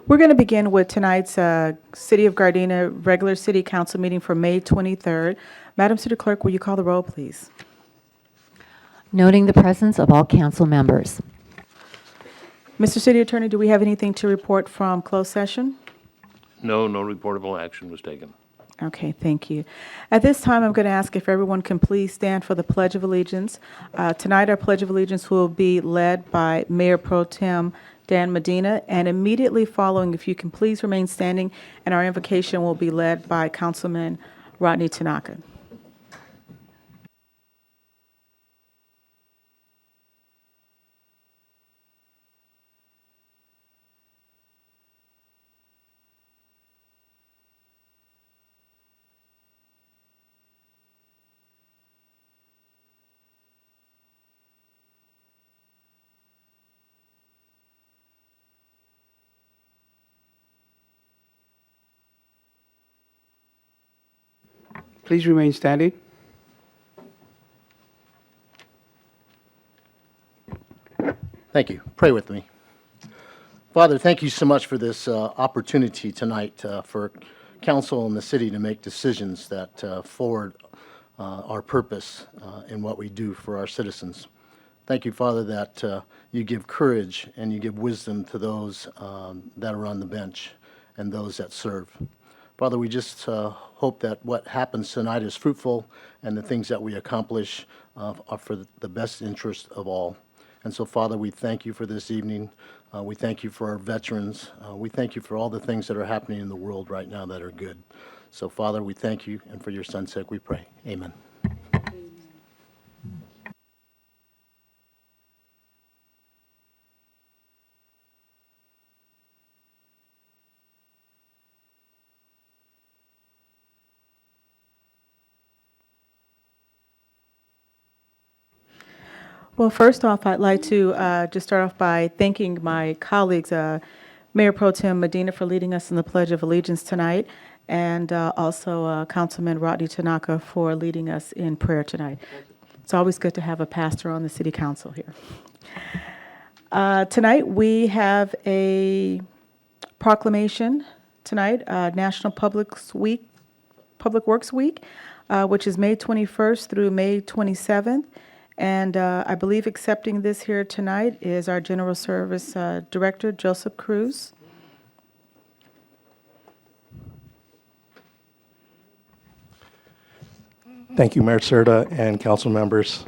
We're going to begin with tonight's City of Gardena regular city council meeting for May 23rd. Madam City Clerk, will you call the roll, please? Noting the presence of all council members. Mr. City Attorney, do we have anything to report from closed session? No reportable action was taken. Okay, thank you. At this time, I'm going to ask if everyone can please stand for the Pledge of Allegiance. Tonight, our Pledge of Allegiance will be led by Mayor Pro Tem Dan Medina, and immediately following, if you can please remain standing, and our invocation will be led by Councilman Rodney Tanaka. Please remain standing. Thank you. Pray with me. Father, thank you so much for this opportunity tonight for council and the city to make decisions that forward our purpose in what we do for our citizens. Thank you, Father, that you give courage and you give wisdom to those that are on the bench and those that serve. Father, we just hope that what happens tonight is fruitful and the things that we accomplish are for the best interest of all. And so, Father, we thank you for this evening. We thank you for our veterans. We thank you for all the things that are happening in the world right now that are good. So, Father, we thank you, and for your son's sake we pray. Amen. Well, first off, I'd like to just start off by thanking my colleagues, Mayor Pro Tem Medina for leading us in the Pledge of Allegiance tonight, and also Councilman Rodney Tanaka for leading us in prayer tonight. It's always good to have a pastor on the City Council here. Tonight, we have a proclamation tonight, National Public Works Week, which is May 21st through May 27th. And I believe accepting this here tonight is our General Service Director, Joseph Cruz. Thank you, Mayor Serta and council members.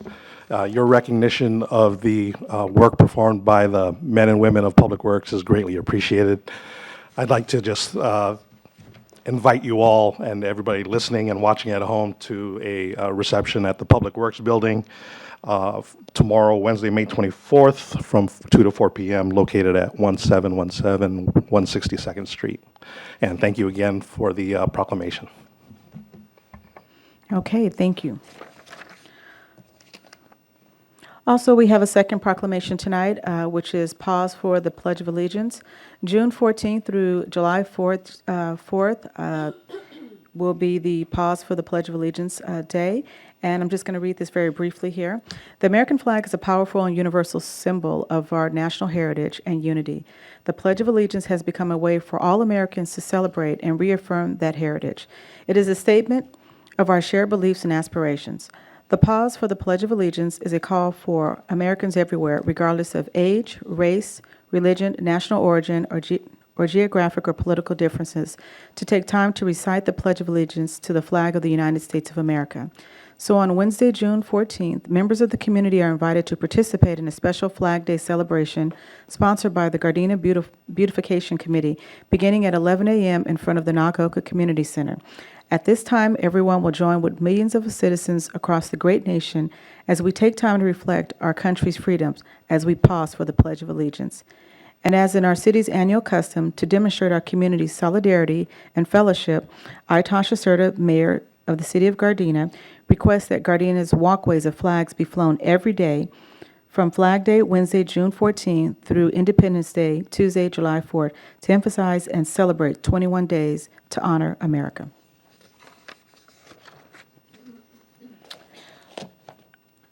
Your recognition of the work performed by the men and women of Public Works is greatly appreciated. I'd like to just invite you all and everybody listening and watching at home to a reception at the Public Works Building tomorrow, Wednesday, May 24th, from 2 to 4 p.m., located at 1717 162nd Street. And thank you again for the proclamation. Okay, thank you. Also, we have a second proclamation tonight, which is pause for the Pledge of Allegiance. June 14th through July 4th will be the pause for the Pledge of Allegiance day. And I'm just going to read this very briefly here. The American flag is a powerful and universal symbol of our national heritage and unity. The Pledge of Allegiance has become a way for all Americans to celebrate and reaffirm that heritage. It is a statement of our shared beliefs and aspirations. The pause for the Pledge of Allegiance is a call for Americans everywhere, regardless of age, race, religion, national origin, or geographic or political differences, to take time to recite the Pledge of Allegiance to the flag of the United States of America. So on Wednesday, June 14th, members of the community are invited to participate in a special Flag Day celebration sponsored by the Gardena Beautification Committee, beginning at 11 a.m. in front of the Nagaoka Community Center. At this time, everyone will join with millions of citizens across the great nation as we take time to reflect our country's freedoms as we pause for the Pledge of Allegiance. And as in our city's annual custom, to demonstrate our community's solidarity and fellowship, I, Tasha Serta, Mayor of the City of Gardena, request that Gardena's walkways of flags be flown every day from Flag Day, Wednesday, June 14th, through Independence Day, Tuesday, July 4th, to emphasize and celebrate 21 days to honor America.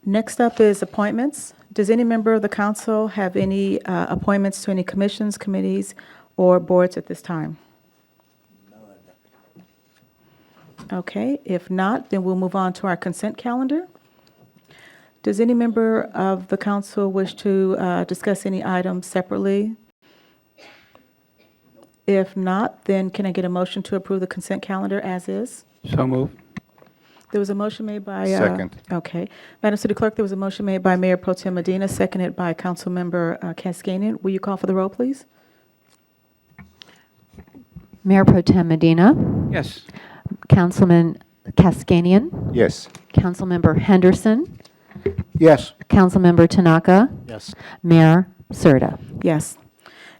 Next up is appointments. Does any member of the council have any appointments to any commissions, committees, or boards at this time? Okay, if not, then we'll move on to our consent calendar. Does any member of the council wish to discuss any items separately? If not, then can I get a motion to approve the consent calendar as is? So moved. There was a motion made by... Second. Okay. Madam City Clerk, there was a motion made by Mayor Pro Tem Medina, seconded by Councilmember Cascanian. Will you call for the roll, please? Mayor Pro Tem Medina, Yes. Councilman Cascanian, Yes. Councilmember Henderson, Yes. Councilmember Tanaka, Yes. Mayor Serta. Yes.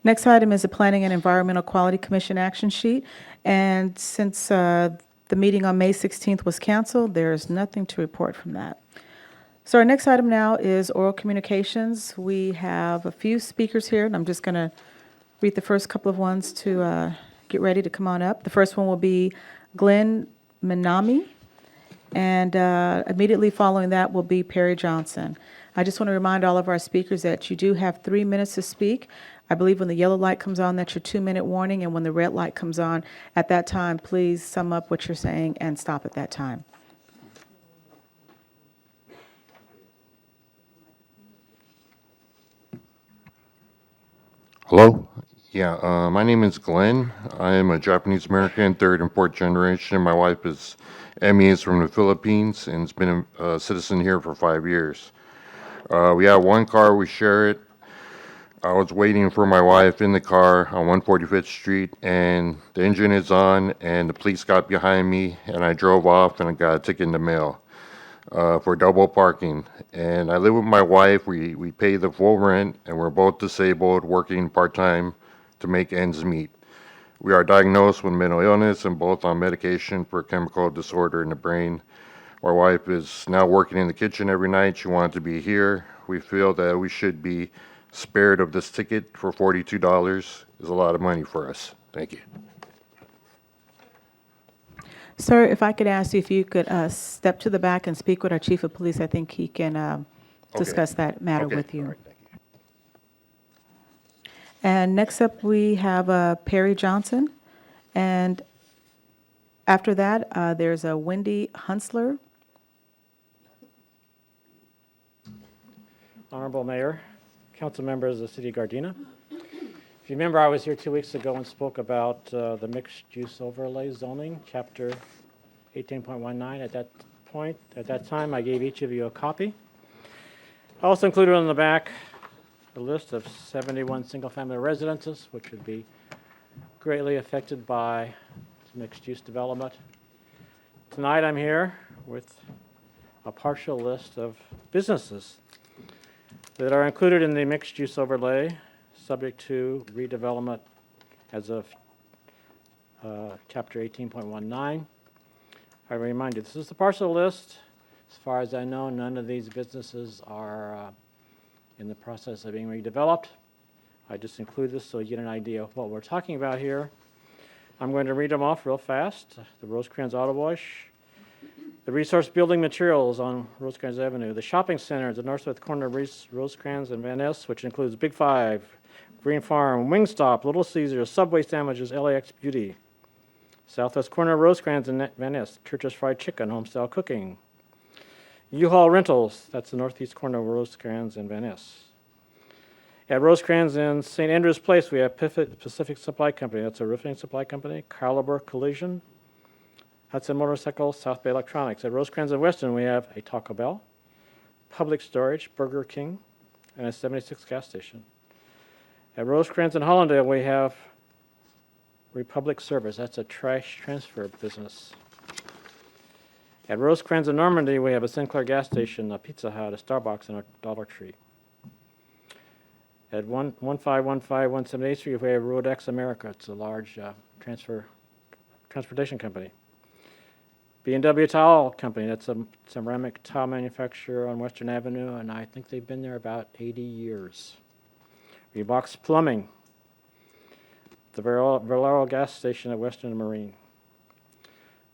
Next item is the Planning and Environmental Quality Commission action sheet. And since the meeting on May 16th was canceled, there's nothing to report from that. So our next item now is oral communications. We have a few speakers here, and I'm just going to read the first couple of ones to get ready to come on up. The first one will be Glenn Minami, and immediately following that will be Perry Johnson. I just want to remind all of our speakers that you do have 3 minutes to speak. I believe when the yellow light comes on, that's your 2-minute warning, and when the red light comes on, at that time, please sum up what you're saying and stop at that time. Hello? Yeah, my name is Glenn. I am a Japanese American, third and fourth generation. My wife is Emmy, is from the Philippines and has been a citizen here for 5 years. We have one car, we share it. I was waiting for my wife in the car on 145th Street, and the engine is on, and the police got behind me, and I drove off, and I got a ticket in the mail for double parking. And I live with my wife. We pay the full rent, and we're both disabled, working part-time to make ends meet. We are diagnosed with mental illness and both on medication for chemical disorder in the brain. My wife is now working in the kitchen every night. She wanted to be here. We feel that we should be spared of this ticket for $42 is a lot of money for us. Thank you. Sir, if I could ask you if you could step to the back and speak with our chief of police, I think he can discuss that matter Okay. with you. All right, thank you. And next up, we have Perry Johnson. And after that, there's a Wendy Huntsler. Honorable Mayor, council members of the City of Gardena. If you remember, I was here 2 weeks ago and spoke about the mixed-use overlay zoning, Chapter 18.19. At that time, I gave each of you a copy. I also included on the back a list of 71 single-family residences, which would be greatly affected by mixed-use development. Tonight, I'm here with a partial list of businesses that are included in the mixed-use overlay, subject to redevelopment as of Chapter 18.19. I remind you, this is the partial list. As far as I know, none of these businesses are in the process of being redeveloped. I just include this so you get an idea of what we're talking about here. I'm going to read them off real fast. The Rosecrans Auto Wash, the Resource Building Materials on Rosecrans Avenue, the shopping center at the northwest corner of Rosecrans and Van Ness, which includes Big Five, Green Farm, Wingstop, Little Caesars, Subway Sandwiches, LAX Beauty. Southwest corner of Rosecrans and Van Ness, Church's Fried Chicken, Homestyle Cooking. U-Haul Rentals, that's the northeast corner of Rosecrans and Van Ness. At Rosecrans and St. Andrews Place, we have Pacific Supply Company, that's a roofing supply company, Caliber Collision, Hudson Motorcycles, South Bay Electronics. At Rosecrans and Weston, we have a Taco Bell, Public Storage, Burger King, and a 76 gas station. At Rosecrans and Hollandale, we have Republic Service. That's a trash transfer business. At Rosecrans and Normandy, we have a Sinclair gas station, a Pizza Hut, a Starbucks, and a Dollar Tree. At 1515 178th Street, we have Roadex America. It's a large transportation company. B&W Tile Company, that's a ceramic tile manufacturer on Western Avenue, and I think they've been there about 80 years. Reeboks Plumbing, the Valero gas station at Western and Marine.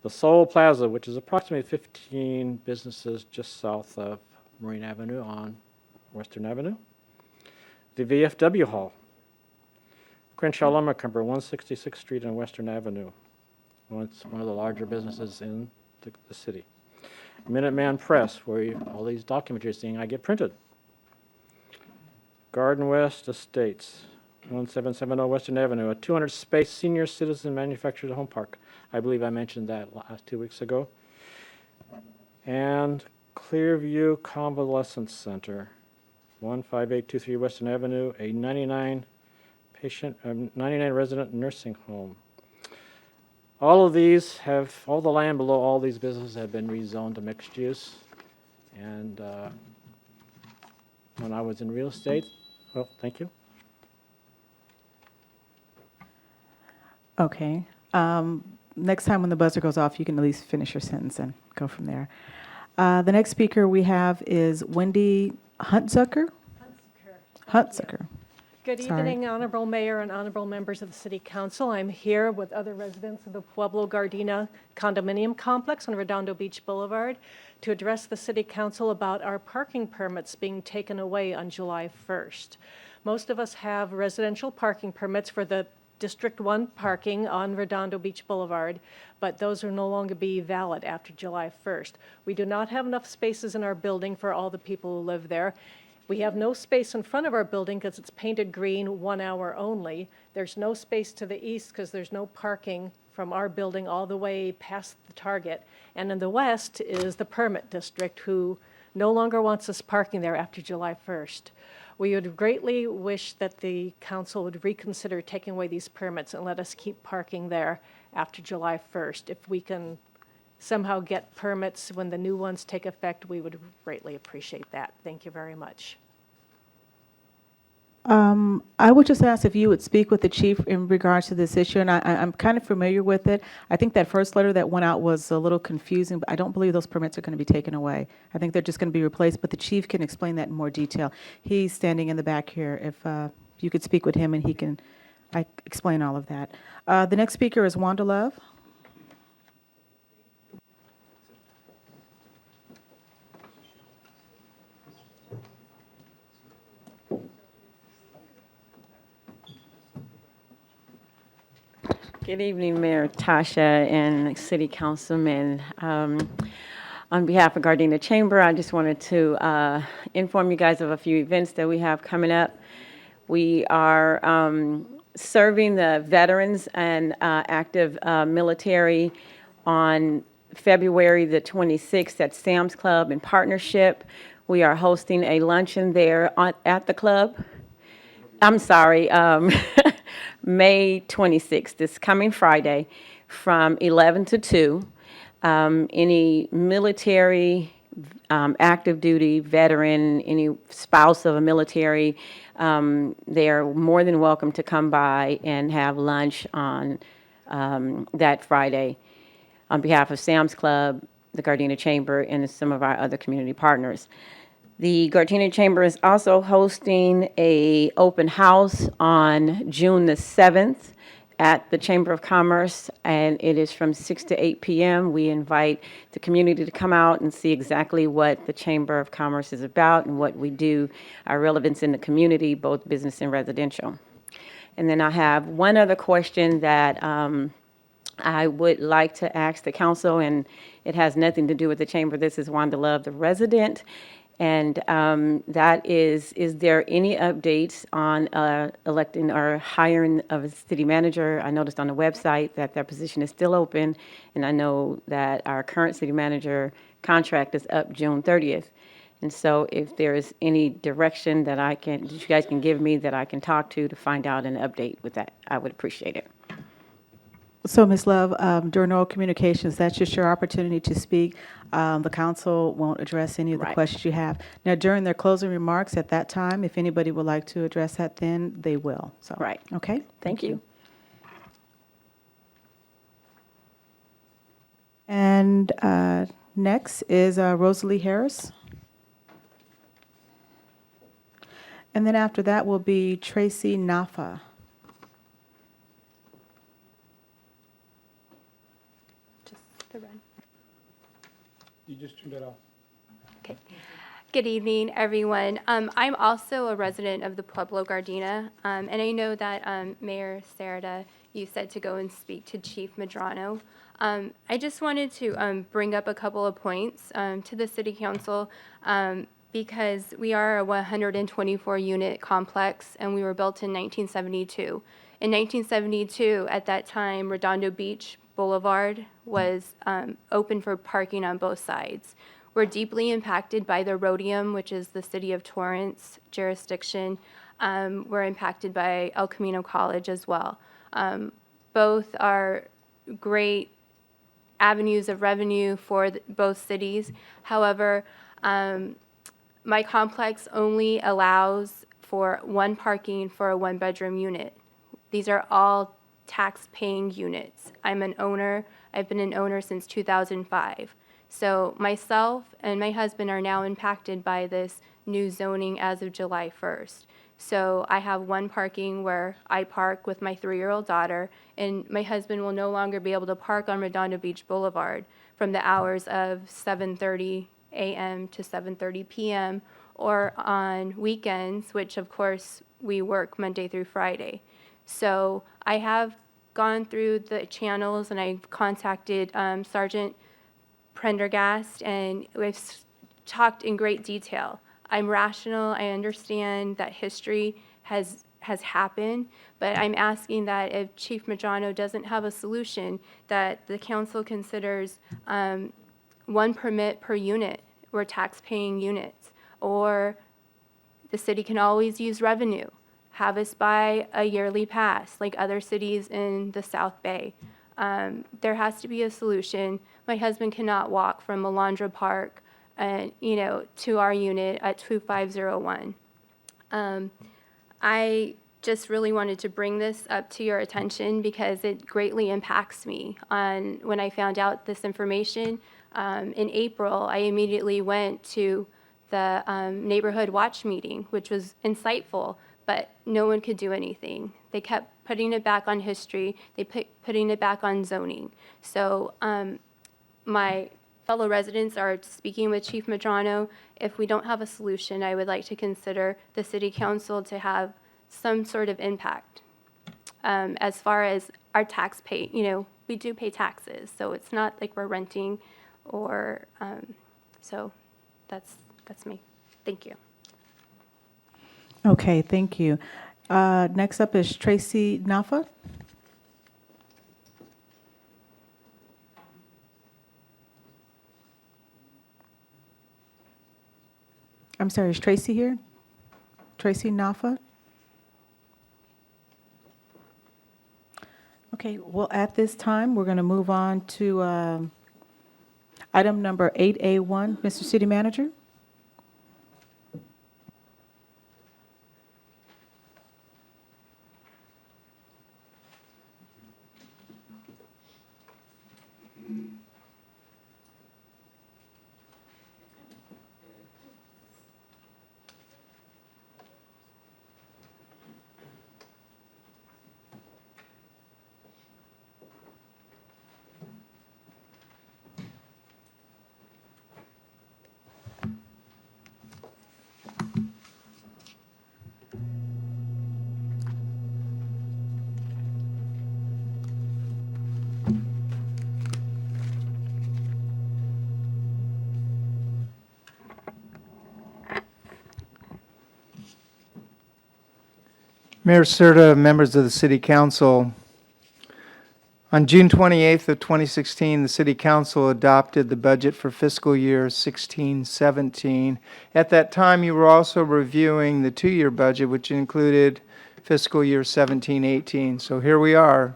The Soul Plaza, which is approximately 15 businesses just south of Marine Avenue on Western Avenue. The VFW Hall. Crenshaw Lumber Company, 166th Street and Western Avenue. It's one of the larger businesses in the city. Minuteman Press, where all these documents you're seeing, I get printed. Garden West Estates, 1770 Western Avenue, a 200-space senior citizen manufactured home park. I believe I mentioned that 2 weeks ago. And Clearview Convalescent Center, 15823 Western Avenue, a 99 resident nursing home. All the land below all these businesses have been rezoned to mixed use. And when I was in real estate, well, thank you. Okay. Next time when the buzzer goes off, you can at least finish your sentence and go from there. The next speaker we have is Wendy Huntzucker. Huntzucker. Good Sorry. evening, Honorable Mayor and honorable members of the City Council. I'm here with other residents of the Pueblo Gardena condominium complex on Redondo Beach Boulevard to address the City Council about our parking permits being taken away on July 1st. Most of us have residential parking permits for the District 1 parking on Redondo Beach Boulevard, but those will no longer be valid after July 1st. We do not have enough spaces in our building for all the people who live there. We have no space in front of our building because it's painted green 1 hour only. There's no space to the east because there's no parking from our building all the way past the Target. And in the west is the permit district, who no longer wants us parking there after July 1st. We would greatly wish that the council would reconsider taking away these permits and let us keep parking there after July 1st. If we can somehow get permits when the new ones take effect, we would greatly appreciate that. Thank you very much. I would just ask if you would speak with the chief in regards to this issue, and I'm kind of familiar with it. I think that first letter that went out was a little confusing, but I don't believe those permits are going to be taken away. I think they're just going to be replaced, but the chief can explain that in more detail. He's standing in the back here. If you could speak with him and he can explain all of that. The next speaker is Wanda Love. Good evening, Mayor Tasha and City Councilmen. On behalf of Gardena Chamber, I just wanted to inform you guys of a few events that we have coming up. We are serving the veterans and active military on February the 26th at Sam's Club in partnership. We are hosting a luncheon there at the club. I'm sorry, May 26th, this coming Friday, from 11 to 2. Any military, active duty, veteran, any spouse of a military, they are more than welcome to come by and have lunch on that Friday on behalf of Sam's Club, the Gardena Chamber, and some of our other community partners. The Gardena Chamber is also hosting an open house on June the 7th at the Chamber of Commerce, and it is from 6 to 8 p.m. We invite the community to come out and see exactly what the Chamber of Commerce is about and what we do, our relevance in the community, both business and residential. And then I have one other question that I would like to ask the council, and it has nothing to do with the Chamber. This is Wanda Love, the resident. And that is there any updates on electing or hiring of a city manager? I noticed on the website that that position is still open, and I know that our current city manager contract is up June 30th. And so if there is any direction that you guys can give me that I can talk to find out an update with that, I would appreciate it. So, Ms. Love, during oral communications, that's just your opportunity to speak. The council won't address any of the Right. questions you have. Now, during their closing remarks at that time, if anybody would like to address that, then they will. So, Right. Okay? Thank you. And next is Rosalie Harris. And then after that will be Tracy Nafa. Just the red. You just turned it off. Okay. Good evening, everyone. I'm also a resident of the Pueblo Gardena, and I know that Mayor Serta, you said to go and speak to Chief Medrano. I just wanted to bring up a couple of points to the City Council because we are a 124-unit complex, and we were built in 1972. In 1972, at that time, Redondo Beach Boulevard was open for parking on both sides. We're deeply impacted by the Rhodium, which is the City of Torrance jurisdiction. We're impacted by El Camino College as well. Both are great avenues of revenue for both cities. However, my complex only allows for one parking for a one-bedroom unit. These are all tax-paying units. I'm an owner. I've been an owner since 2005. So myself and my husband are now impacted by this new zoning as of July 1st. So I have one parking where I park with my 3-year-old daughter, and my husband will no longer be able to park on Redondo Beach Boulevard from the hours of 7:30 a.m. to 7:30 p.m. or on weekends, which of course we work Monday through Friday. So I have gone through the channels and I've contacted Sergeant Prendergast, and we've talked in great detail. I'm rational. I understand that history has happened, but I'm asking that if Chief Medrano doesn't have a solution, that the council considers one permit per unit. We're tax-paying units, or the city can always use revenue. Have us buy a yearly pass like other cities in the South Bay. There has to be a solution. My husband cannot walk from Melandra Park to our unit at 2501. I just really wanted to bring this up to your attention because it greatly impacts me. When I found out this information in April, I immediately went to the neighborhood watch meeting, which was insightful, but no one could do anything. They kept putting it back on history. They putting it back on zoning. So my fellow residents are speaking with Chief Medrano. If we don't have a solution, I would like to consider the city council to have some sort of impact. As far as our tax pay, we do pay taxes, so it's not like we're renting or, so that's me. Thank you. Okay, thank you. Next up is Tracy Nafa. I'm sorry, is Tracy here? Tracy Nafa? Okay, well, at this time, we're going to move on to item number 8A1. Mr. City Manager? Mayor Serta, members of the City Council, on June 28th of 2016, the City Council adopted the budget for fiscal year 16-17. At that time, you were also reviewing the two-year budget, which included fiscal year 17-18. So here we are.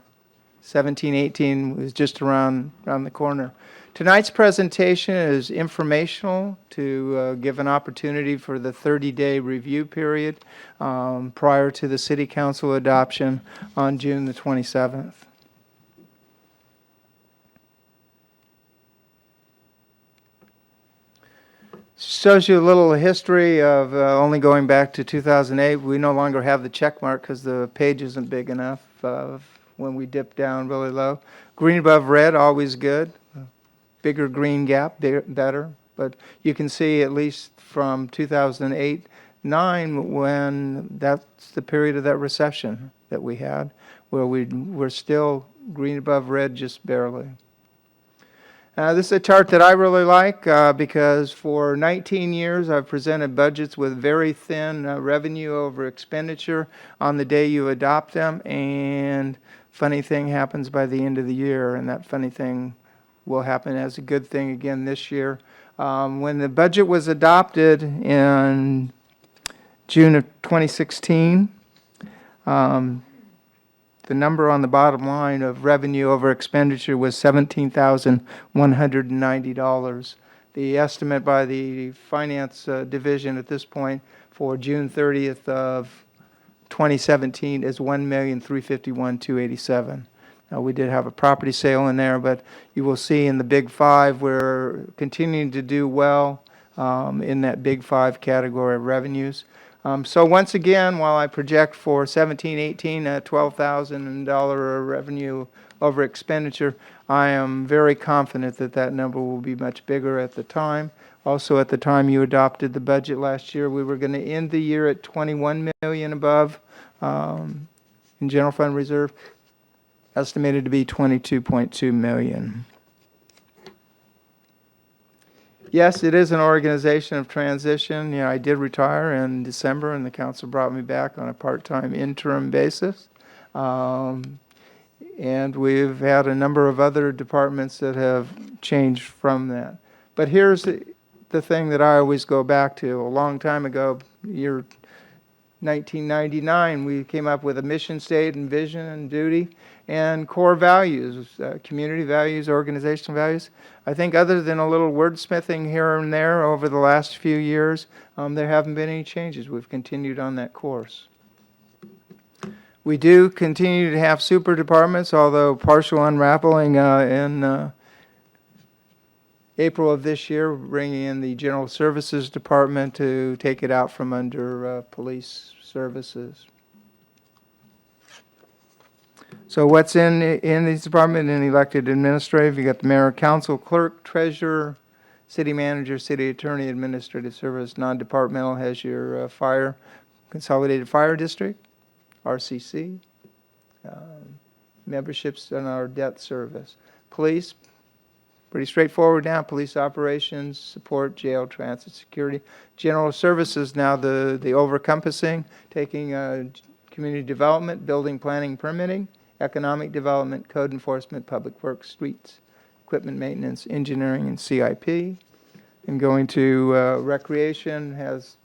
17-18 is just around the corner. Tonight's presentation is informational to give an opportunity for the 30-day review period prior to the City Council adoption on June the 27th. Shows you a little history of only going back to 2008. We no longer have the check mark because the page isn't big enough when we dip down really low. Green above red, always good. Bigger green gap, better. But you can see at least from 2008-9, when that's the period of that recession that we had, where we're still green above red just barely. This is a chart that I really like because for 19 years I've presented budgets with very thin revenue over expenditure on the day you adopt them, and funny thing happens by the end of the year, and that funny thing will happen as a good thing again this year. When the budget was adopted in June of 2016, the number on the bottom line of revenue over expenditure was $17,190. The estimate by the Finance Division at this point for June 30th of 2017 is $1,351,287. Now, we did have a property sale in there, but you will see in the Big Five, we're continuing to do well in that Big Five category of revenues. So once again, while I project for 17-18 $12,000 revenue over expenditure, I am very confident that that number will be much bigger at the time. Also, at the time you adopted the budget last year, we were going to end the year at 21 million above in general fund reserve, estimated to be 22.2 million. Yes, it is an organization of transition. You know, I did retire in December, and the council brought me back on a part-time interim basis. And we've had a number of other departments that have changed from that. But here's the thing that I always go back to. A long time ago, year 1999, we came up with a mission statement, vision and duty, and core values, community values, organizational values. I think other than a little wordsmithing here and there over the last few years, there haven't been any changes. We've continued on that course. We do continue to have super departments, although partial unraveling in April of this year, bringing in the General Services Department to take it out from under Police Services. So what's in these departments? In elected administrative, you got the mayor, council, clerk, treasurer, city manager, city attorney, administrative service. Non-departmental has your fire, consolidated fire district, RCC, memberships in our debt service. Police, pretty straightforward now. Police operations, support, jail, transit, security. General services now the over-encompassing, taking community development, building, planning, permitting, economic development, code enforcement, public works, streets, equipment maintenance, engineering, and CIP. And going to recreation has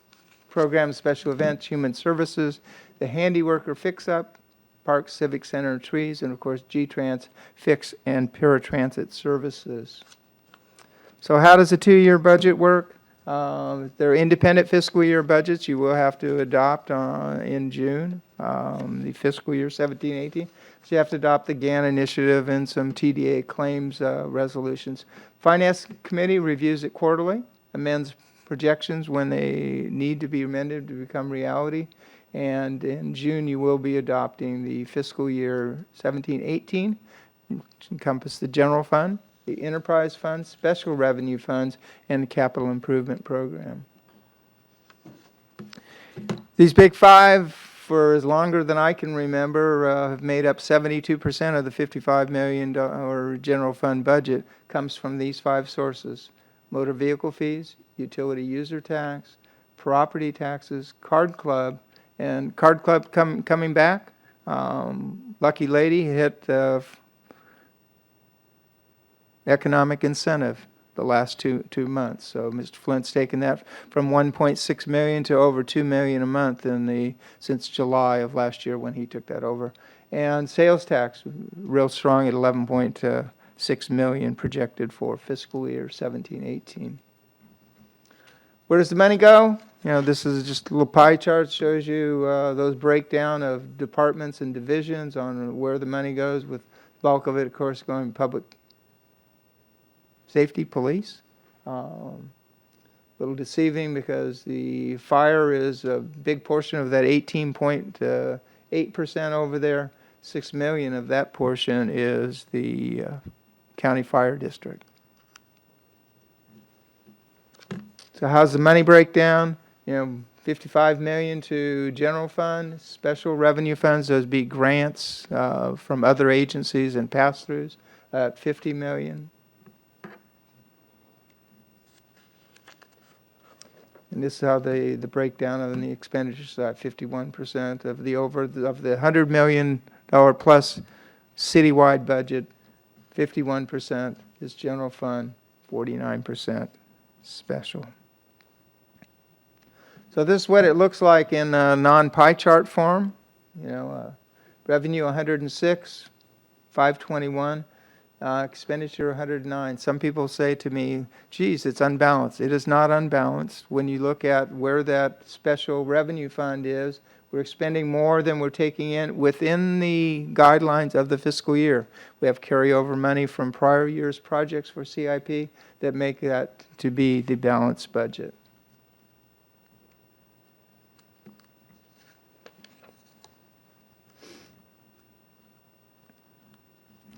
programs, special events, human services, the handiwork or fix-up, parks, civic center, trees, and of course G-Trans, fix, and paratransit services. So how does a two-year budget work? They're independent fiscal year budgets you will have to adopt in June, the fiscal year 17-18. So you have to adopt the GAN initiative and some TDA claims resolutions. Finance Committee reviews it quarterly, amends projections when they need to be amended to become reality. And in June, you will be adopting the fiscal year 17-18, which encompass the general fund, the enterprise fund, special revenue funds, and the capital improvement program. These big five, for as longer than I can remember, have made up 72% of the $55 million general fund budget comes from these five sources: motor vehicle fees, utility user tax, property taxes, card club, and card club coming back. Lucky Lady hit economic incentive the last two months. So Mr. Flint's taken that from 1.6 million to over 2 million a month since July of last year when he took that over. And sales tax, real strong at 11.6 million projected for fiscal year 17-18. Where does the money go? You know, this is just a little pie chart, shows you those breakdown of departments and divisions on where the money goes, with bulk of it, of course, going to public safety, police. A little deceiving because the fire is a big portion of that 18.8% over there. 6 million of that portion is the county fire district. So how's the money breakdown? 55 million to general fund, special revenue funds, those be grants from other agencies and pass-throughs at 50 million. And this is how the breakdown on the expenditure side, 51% of the $100 million plus citywide budget, 51% is general fund, 49% special. So this is what it looks like in a non-pie chart form. Revenue 106, 521, expenditure 109. Some people say to me, geez, it's unbalanced. It is not unbalanced. When you look at where that special revenue fund is, we're expending more than we're taking in within the guidelines of the fiscal year. We have carryover money from prior year's projects for CIP that make that to be the balanced budget.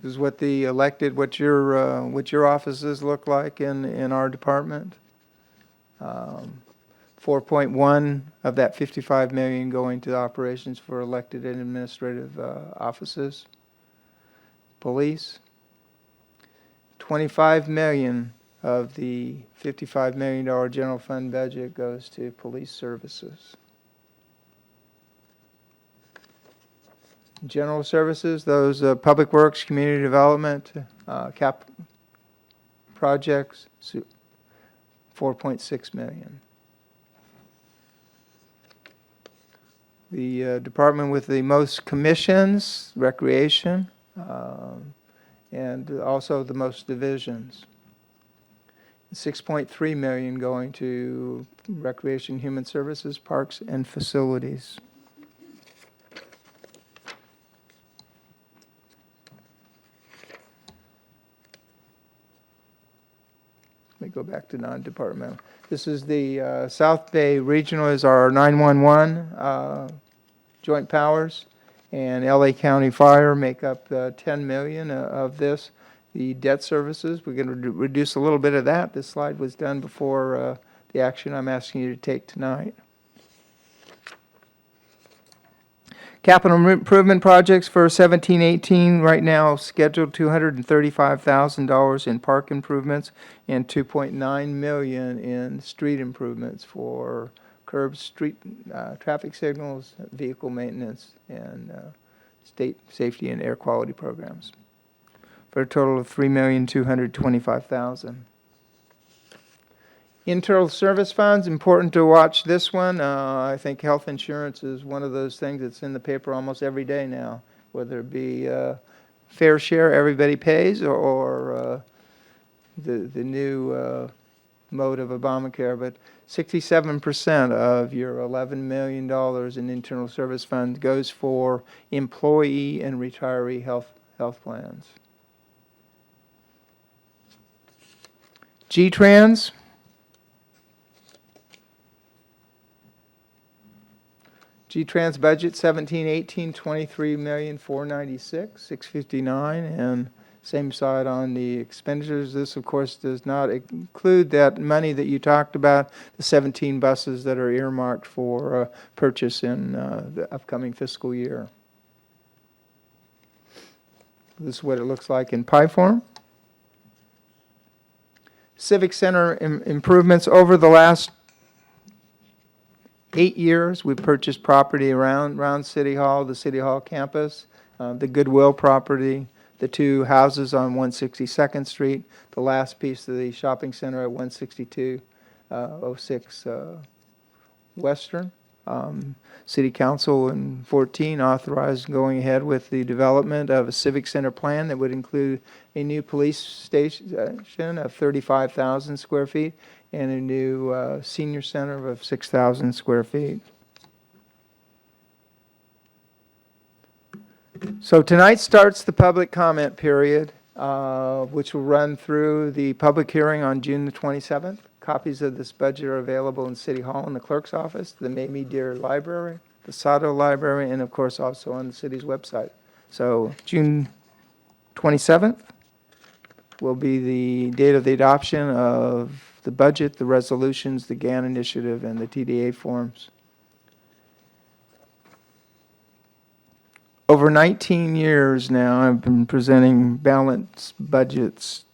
This is what the elected, what your offices look like in our department. 4.1 of that 55 million going to operations for elected and administrative offices. Police. 25 million of the $55 million general fund budget goes to police services. General services, those public works, community development, cap projects, 4.6 million. The department with the most commissions, recreation, and also the most divisions. 6.3 million going to recreation, human services, parks, and facilities. Let me go back to non-departmental. This is the South Bay Regional is our 911 joint powers, and LA County Fire make up 10 million of this. The debt services, we're going to reduce a little bit of that. This slide was done before the action I'm asking you to take tonight. Capital improvement projects for 17-18 right now scheduled $235,000 in park improvements and $2.9 million in street improvements for curbs, street traffic signals, vehicle maintenance, and state safety and air quality programs, for a total of $3,225,000. Internal service funds, important to watch this one. I think health insurance is one of those things that's in the paper almost every day now, whether it be fair share everybody pays or the new mode of Obamacare. But 67% of your $11 million in internal service fund goes for employee and retiree health plans. G-Trans. G-Trans budget 17-18, $23,496,659, and same side on the expenditures. This, of course, does not include that money that you talked about, the 17 buses that are earmarked for purchase in the upcoming fiscal year. This is what it looks like in pie form. Civic Center improvements over the last 8 years. We've purchased property around City Hall, the City Hall campus, the Goodwill property, the two houses on 162nd Street, the last piece of the shopping center at 16206 Western. City Council in 14 authorized going ahead with the development of a Civic Center plan that would include a new police station of 35,000 square feet and a new senior center of 6,000 square feet. So tonight starts the public comment period, which will run through the public hearing on June the 27th. Copies of this budget are available in City Hall in the clerk's office, the Mamie Deer Library, the Sato Library, and of course also on the city's website. So June 27th. will be the date of the adoption of the budget, the resolutions, the GAN initiative, and the TDA forms. Over 19 years now, I've been presenting balanced budgets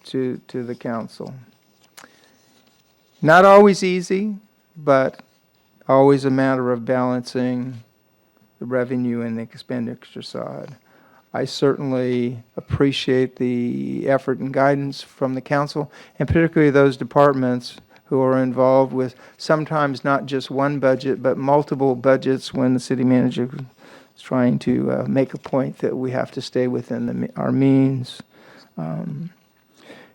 to the council. Not always easy, but always a matter of balancing the revenue and the expenditure side. I certainly appreciate the effort and guidance from the council, and particularly those departments who are involved with sometimes not just one budget, but multiple budgets when the city manager is trying to make a point that we have to stay within our means. On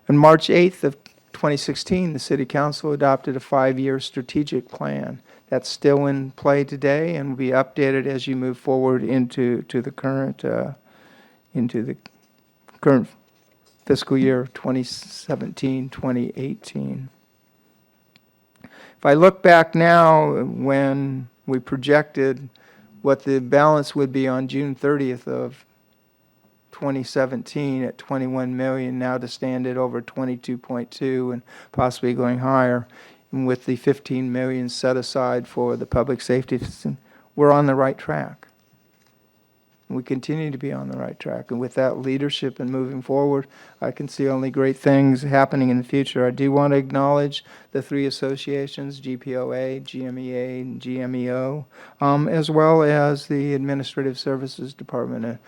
March 8th of 2016, the City Council adopted a 5-year strategic plan. That's still in play today and will be updated as you move forward into the current fiscal year 2017-2018. If I look back now, when we projected what the balance would be on June 30th of 2017 at 21 million, now to stand at over 22.2 and possibly going higher, and with the 15 million set aside for the public safety system, we're on the right track. We continue to be on the right track, and with that leadership and moving forward, I can see only great things happening in the future. I do want to acknowledge the 3 associations, GPOA, GMEA, and GMEO, as well as the Administrative Services Department.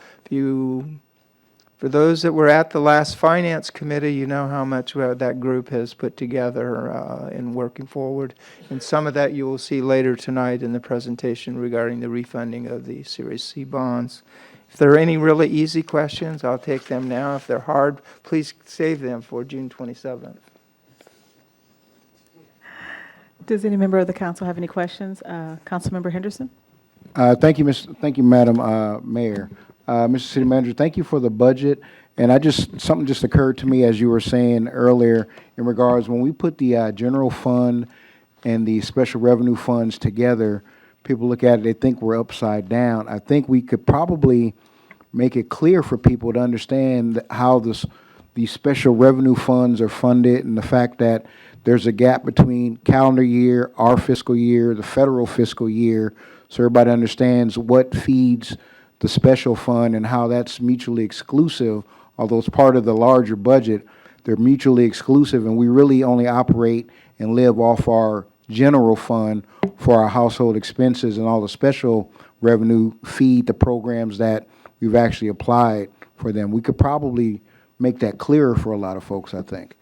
For those that were at the last Finance Committee, you know how much that group has put together in working forward. And some of that you will see later tonight in the presentation regarding the refunding of the Series C bonds. If there are any really easy questions, I'll take them now. If they're hard, please save them for June 27th. Does any member of the council have any questions? Councilmember Henderson? Thank you, Madam Mayor. Mr. City Manager, thank you for the budget. And something just occurred to me as you were saying earlier in regards when we put the general fund and the special revenue funds together, people look at it, they think we're upside down. I think we could probably make it clear for people to understand how these special revenue funds are funded and the fact that there's a gap between calendar year, our fiscal year, the federal fiscal year, so everybody understands what feeds the special fund and how that's mutually exclusive. Although it's part of the larger budget, they're mutually exclusive, and we really only operate and live off our general fund for our household expenses, and all the special revenue feed the programs that we've actually applied for them. We could probably make that clearer for a lot of folks, I think.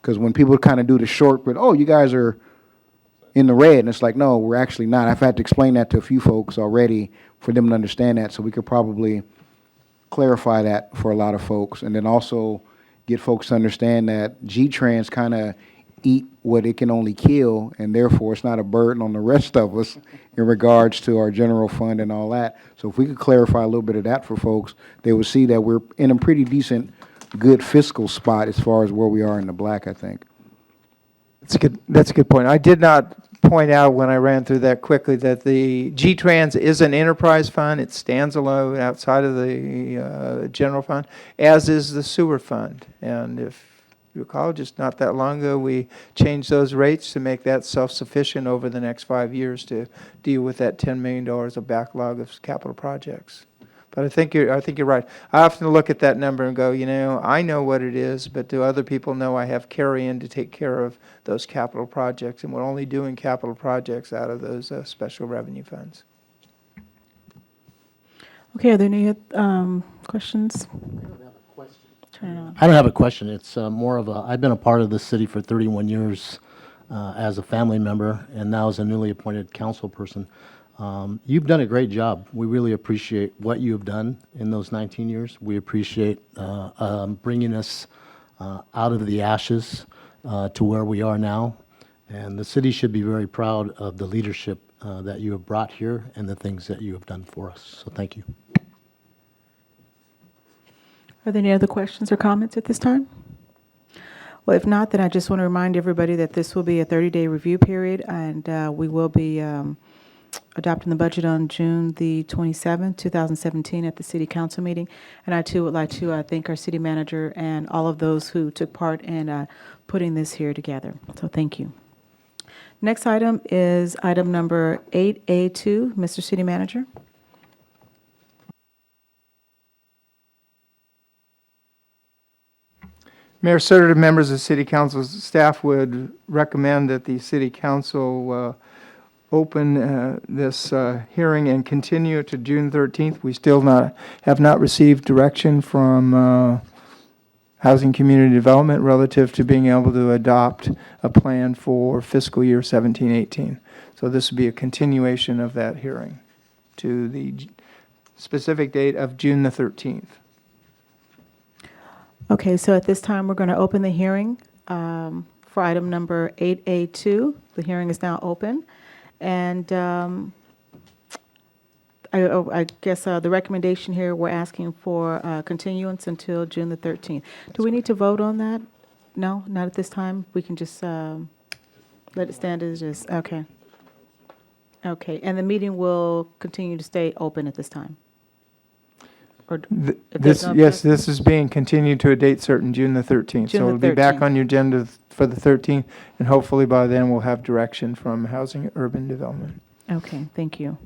Because when people kind of do the short, but, oh, you guys are in the red, and it's like, no, we're actually not. I've had to explain that to a few folks already for them to understand that, so we could probably clarify that for a lot of folks, and then also get folks to understand that G-Trans kind of eat what it can only kill, and therefore it's not a burden on the rest of us in regards to our general fund and all that. So if we could clarify a little bit of that for folks, they would see that we're in a pretty decent, good fiscal spot as far as where we are in the black, I think. That's a good point. I did not point out when I ran through that quickly that the G-Trans is an enterprise fund. It stands alone outside of the general fund, as is the sewer fund. And if you recall, just not that long ago, we changed those rates to make that self-sufficient over the next 5 years to deal with that $10 million of backlog of capital projects. But I think you're right. I often look at that number and go, I know what it is, but do other people know I have carry-in to take care of those capital projects? And we're only doing capital projects out of those special revenue funds. Okay, are there any questions? I don't have a question. It's more of I've been a part of this city for 31 years as a family member, and now as a newly appointed council person. You've done a great job. We really appreciate what you have done in those 19 years. We appreciate bringing us out of the ashes to where we are now. And the city should be very proud of the leadership that you have brought here and the things that you have done for us. So thank you. Are there any other questions or comments at this time? Well, if not, then I just want to remind everybody that this will be a 30-day review period, and we will be adopting the budget on June the 27th, 2017 at the city council meeting. And I too would like to thank our city manager and all of those who took part in putting this here together. So thank you. Next item is item number 8A2. Mr. City Manager. Mayor Serta, members of City Council's staff would recommend that the City Council open this hearing and continue it to June 13th. We still have not received direction from Housing Community Development relative to being able to adopt a plan for fiscal year 17-18. So this would be a continuation of that hearing to the specific date of June the 13th. Okay, so at this time, we're going to open the hearing for item number 8A2. The hearing is now open. And I guess the recommendation here, we're asking for continuance until June the 13th. Do we need to vote on that? No, not at this time? We can just let it stand as is? Okay. Okay, and the meeting will continue to stay open at this time? Or if there's no Yes, objection- this is being continued to a date certain, June the 13th. June So the it'll be back 13th. on your agenda for the 13th, and hopefully by then we'll have direction from Housing and Urban Development. Okay, thank you.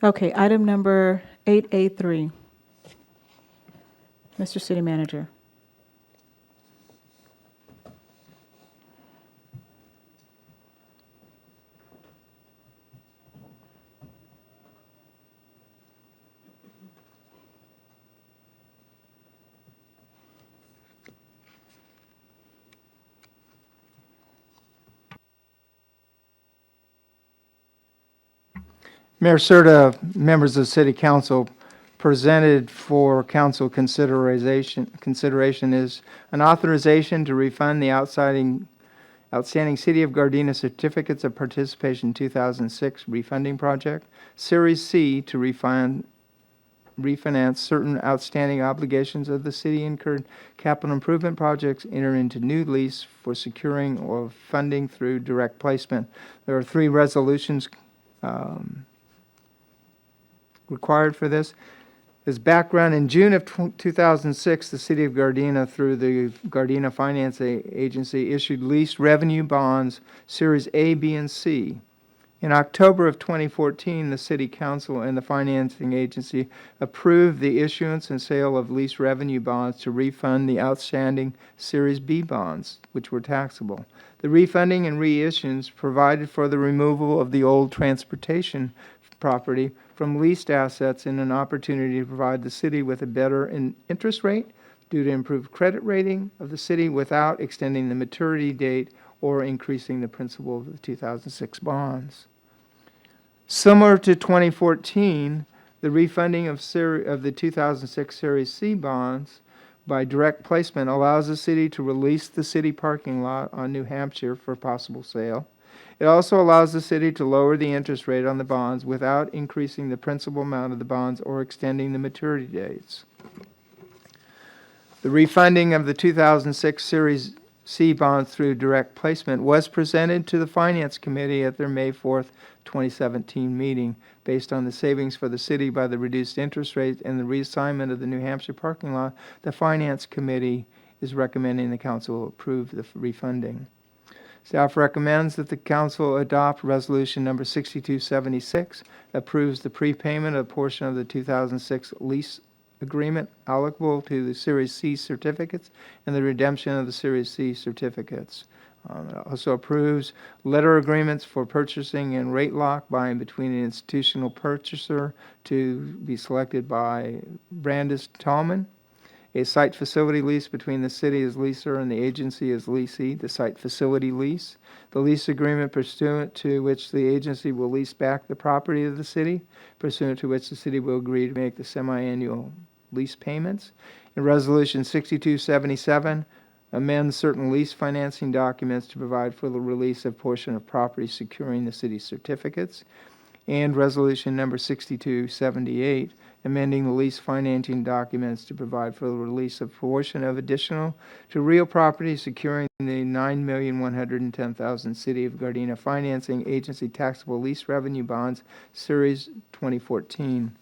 Okay, item number 8A3. Mr. City Manager. Mayor Serta, members of City Council, presented for council consideration is an authorization to refund the outstanding City of Gardena Certificates of Participation 2006 refunding project, Series C to refinance certain outstanding obligations of the city incurred capital improvement projects, enter into new lease for securing or funding through direct placement. There are 3 resolutions required for this. As background, in June of 2006, the City of Gardena, through the Gardena Finance Agency, issued leased revenue bonds, Series A, B, and C. In October of 2014, the City Council and the financing agency approved the issuance and sale of leased revenue bonds to refund the outstanding Series B bonds, which were taxable. The refunding and reissuance provided for the removal of the old transportation property from leased assets and an opportunity to provide the city with a better interest rate due to improved credit rating of the city without extending the maturity date or increasing the principal of the 2006 bonds. Similar to 2014, the refunding of the 2006 Series C bonds by direct placement allows the city to release the city parking lot on New Hampshire for possible sale. It also allows the city to lower the interest rate on the bonds without increasing the principal amount of the bonds or extending the maturity dates. The refunding of the 2006 Series C bonds through direct placement was presented to the Finance Committee at their May 4th, 2017 meeting. Based on the savings for the city by the reduced interest rate and the reassignment of the New Hampshire parking lot, the Finance Committee is recommending the council approve the refunding. Staff recommends that the council adopt resolution number 6276, approves the prepayment of a portion of the 2006 lease agreement allocable to the Series C certificates and the redemption of the Series C certificates. It also approves letter agreements for purchasing and rate lock by and between an institutional purchaser to be selected by Brandis Tallman. A site facility lease between the city as leaser and the agency as leasee, the site facility lease. The lease agreement pursuant to which the agency will lease back the property of the city, pursuant to which the city will agree to make the semi-annual lease payments. In Resolution 6277, amend certain lease financing documents to provide for the release of portion of property securing the city's certificates. And Resolution number 6278, amending the lease financing documents to provide for the release of portion of additional to real property, securing the $9,110,000 City of Gardena Financing Agency taxable lease revenue bonds, Series 2014.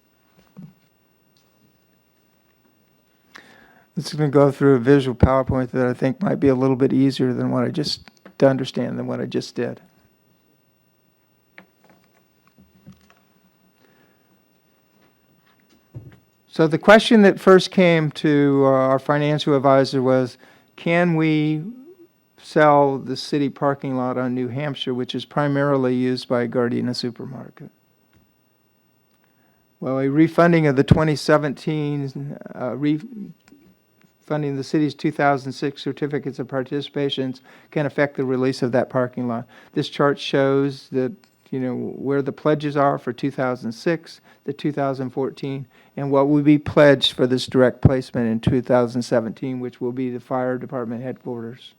This is going to go through a visual PowerPoint that I think might be a little bit easier than what I just to understand than what I just did. So the question that first came to our financial advisor was, can we sell the city parking lot on New Hampshire, which is primarily used by Gardena Supermarket? Well, a refunding of the 2017, refunding the city's 2006 certificates of participations can affect the release of that parking lot. This chart shows that, where the pledges are for 2006, the 2014, and what will be pledged for this direct placement in 2017, which will be the fire department headquarters.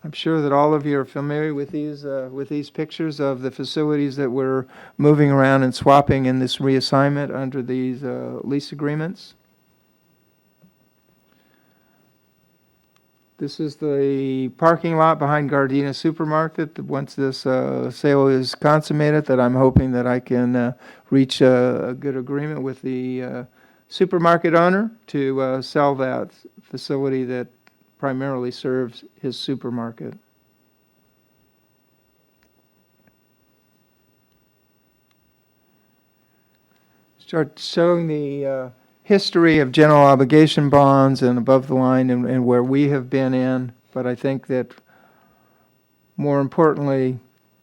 I'm sure that all of you are familiar with these pictures of the facilities that we're moving around and swapping in this reassignment under these lease agreements. This is the parking lot behind Gardena Supermarket. Once this sale is consummated, that I'm hoping that I can reach a good agreement with the supermarket owner to sell that facility that primarily serves his supermarket. Start showing the history of general obligation bonds and above the line and where we have been in, but I think that more importantly,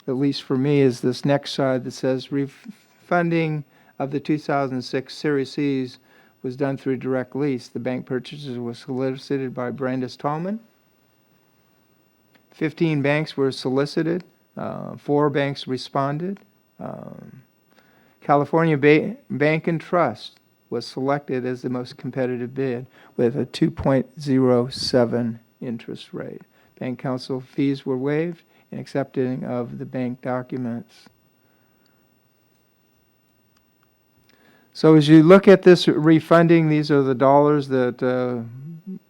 at least for me, is this next side that says refunding of the 2006 Series C's was done through direct lease. The bank purchases were solicited by Brandis Tallman. 15 banks were solicited. 4 banks responded. California Bank and Trust was selected as the most competitive bid with a 2.07 interest rate. Bank counsel fees were waived in accepting of the bank documents. So as you look at this refunding, these are the dollars that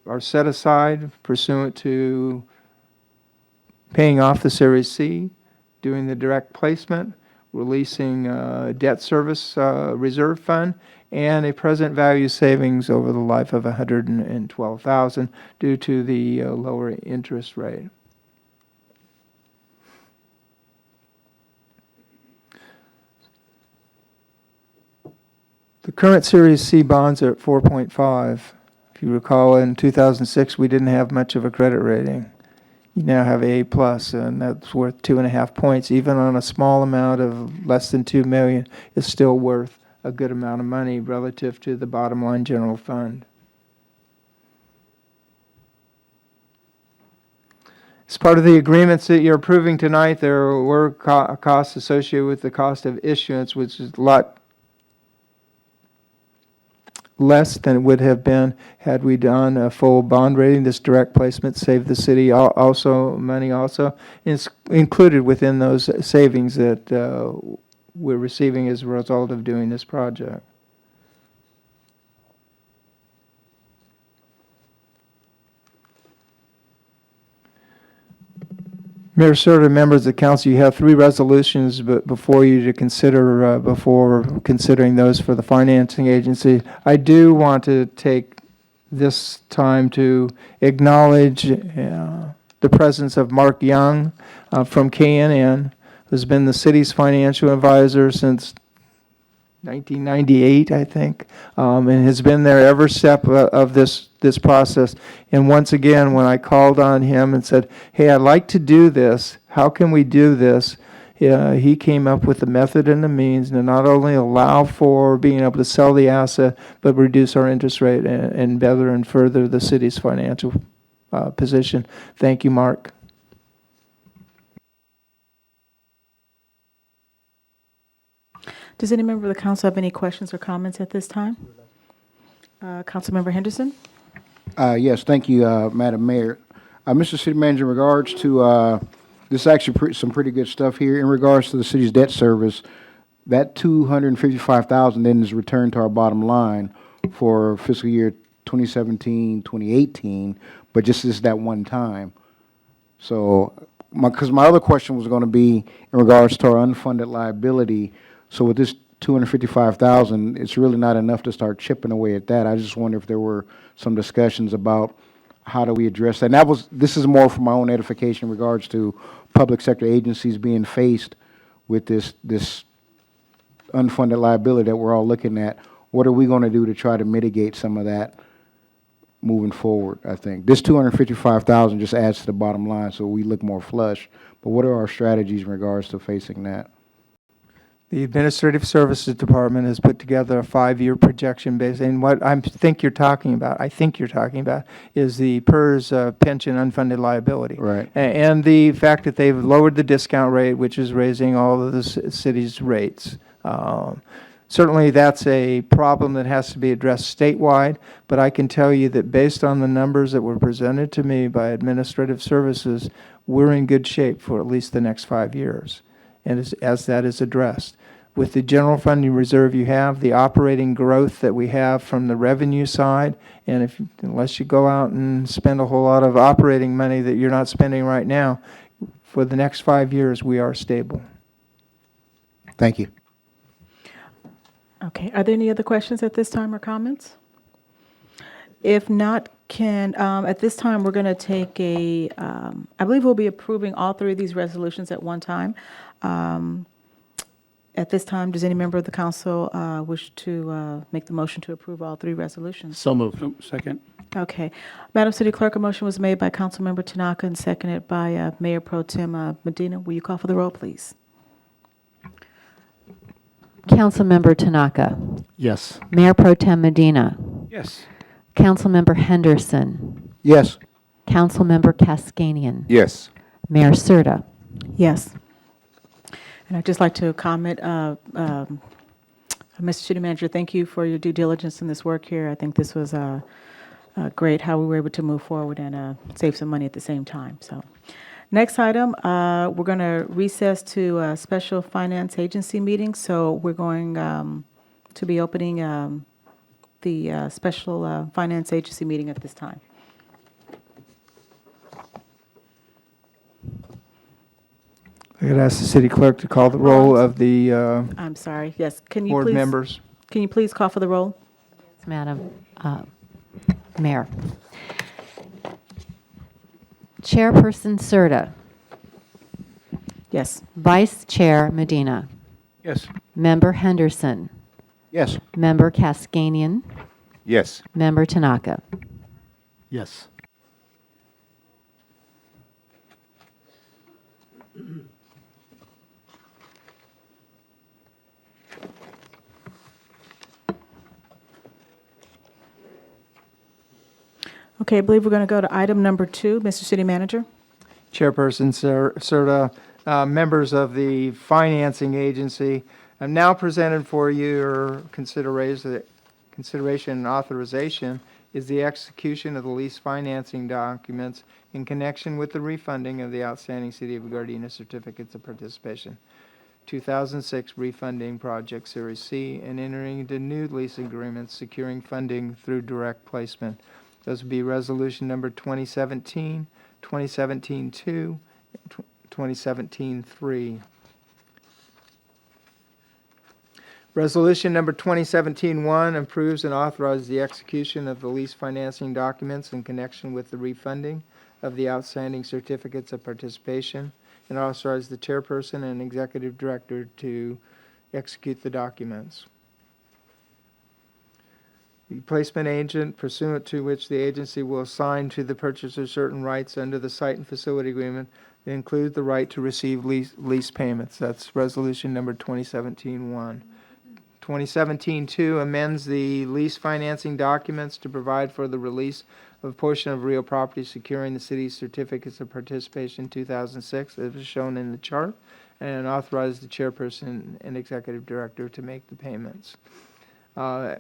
are set aside pursuant to paying off the Series C, doing the direct placement, releasing debt service reserve fund, and a present value savings over the life of $112,000 due to the lower interest rate. The current Series C bonds are at 4.5. If you recall, in 2006, we didn't have much of a credit rating. You now have A+, and that's worth 2.5 points. Even on a small amount of less than $2 million, it's still worth a good amount of money relative to the bottom line general fund. As part of the agreements that you're approving tonight, there were costs associated with the cost of issuance, which is a lot less than it would have been had we done a full bond rating. This direct placement saved the city also money also. It's included within those savings that we're receiving as a result of doing this project. Mayor Serta, members of the council, you have 3 resolutions before you to consider before considering those for the financing agency. I do want to take this time to acknowledge the presence of Mark Young from KNN, who's been the city's financial advisor since 1998, I think, and has been there every step of this process. And once again, when I called on him and said, hey, I'd like to do this, how can we do this? He came up with the method and the means to not only allow for being able to sell the asset, but reduce our interest rate and better and further the city's financial position. Thank you, Mark. Does any member of the council have any questions or comments at this time? Councilmember Henderson? Yes, thank you, Madam Mayor. Mr. City Manager, in regards to, this is actually some pretty good stuff here. In regards to the city's debt service, that 255,000 then is returned to our bottom line for fiscal year 2017, 2018, but just is that one time. So, because my other question was going to be in regards to our unfunded liability. So with this 255,000, it's really not enough to start chipping away at that. I just wonder if there were some discussions about how do we address that. And this is more for my own edification in regards to public sector agencies being faced with this unfunded liability that we're all looking at. What are we going to do to try to mitigate some of that moving forward, I think? This 255,000 just adds to the bottom line, so we look more flush. But what are our strategies in regards to facing that? The Administrative Services Department has put together a 5-year projection base, and what I think you're talking about is the PERS pension unfunded liability. Right. And the fact that they've lowered the discount rate, which is raising all of the city's rates. Certainly, that's a problem that has to be addressed statewide, but I can tell you that based on the numbers that were presented to me by Administrative Services, we're in good shape for at least the next 5 years, and as that is addressed. With the general funding reserve you have, the operating growth that we have from the revenue side, and unless you go out and spend a whole lot of operating money that you're not spending right now, for the next 5 years, we are stable. Thank you. Okay, are there any other questions at this time or comments? If not, at this time, we're going to take I believe we'll be approving all 3 of these resolutions at one time. At this time, does any member of the council wish to make the motion to approve all 3 resolutions? So moved. Oh, second. Okay. Madam City Clerk, a motion was made by Councilmember Tanaka and seconded by Mayor Pro Tem Medina. Will you call for the roll, please? Councilmember Tanaka. Yes. Mayor Pro Tem Medina. Yes. Councilmember Henderson. Yes. Councilmember Cascanian. Yes. Mayor Serta. Yes. And I'd just like to comment, Mr. City Manager, thank you for your due diligence in this work here. I think this was great how we were able to move forward and save some money at the same time. So, next item, we're going to recess to a special finance agency meeting. So we're going to be opening the special finance agency meeting at this time. I could ask the city clerk to call the roll of the I'm sorry. Yes. Can you board please members. Can you please call for the roll? Yes, Madam Mayor. Chairperson Serta. Yes. Vice Chair Medina. Yes. Member Henderson. Yes. Member Cascanian. Yes. Member Tanaka. Yes. Okay, I believe we're going to go to item number 2. Mr. City Manager? Chairperson Serta, members of the financing agency, I've now presented for your consideration and authorization is the execution of the lease financing documents in connection with the refunding of the outstanding City of Gardena certificates of participation, 2006 refunding project Series C, and entering into new lease agreements securing funding through direct placement. Those would be resolution number 2017, 2017-2, 2017-3. Resolution number 2017-1 approves and authorizes the execution of the lease financing documents in connection with the refunding of the outstanding certificates of participation, and authorizes the chairperson and executive director to execute the documents. The placement agent, pursuant to which the agency will assign to the purchaser certain rights under the site and facility agreement, that include the right to receive lease payments. That's resolution number 2017-1. 2017-2 amends the lease financing documents to provide for the release of a portion of real property securing the city's certificates of participation in 2006, as is shown in the chart, and authorizes the chairperson and executive director to make the payments.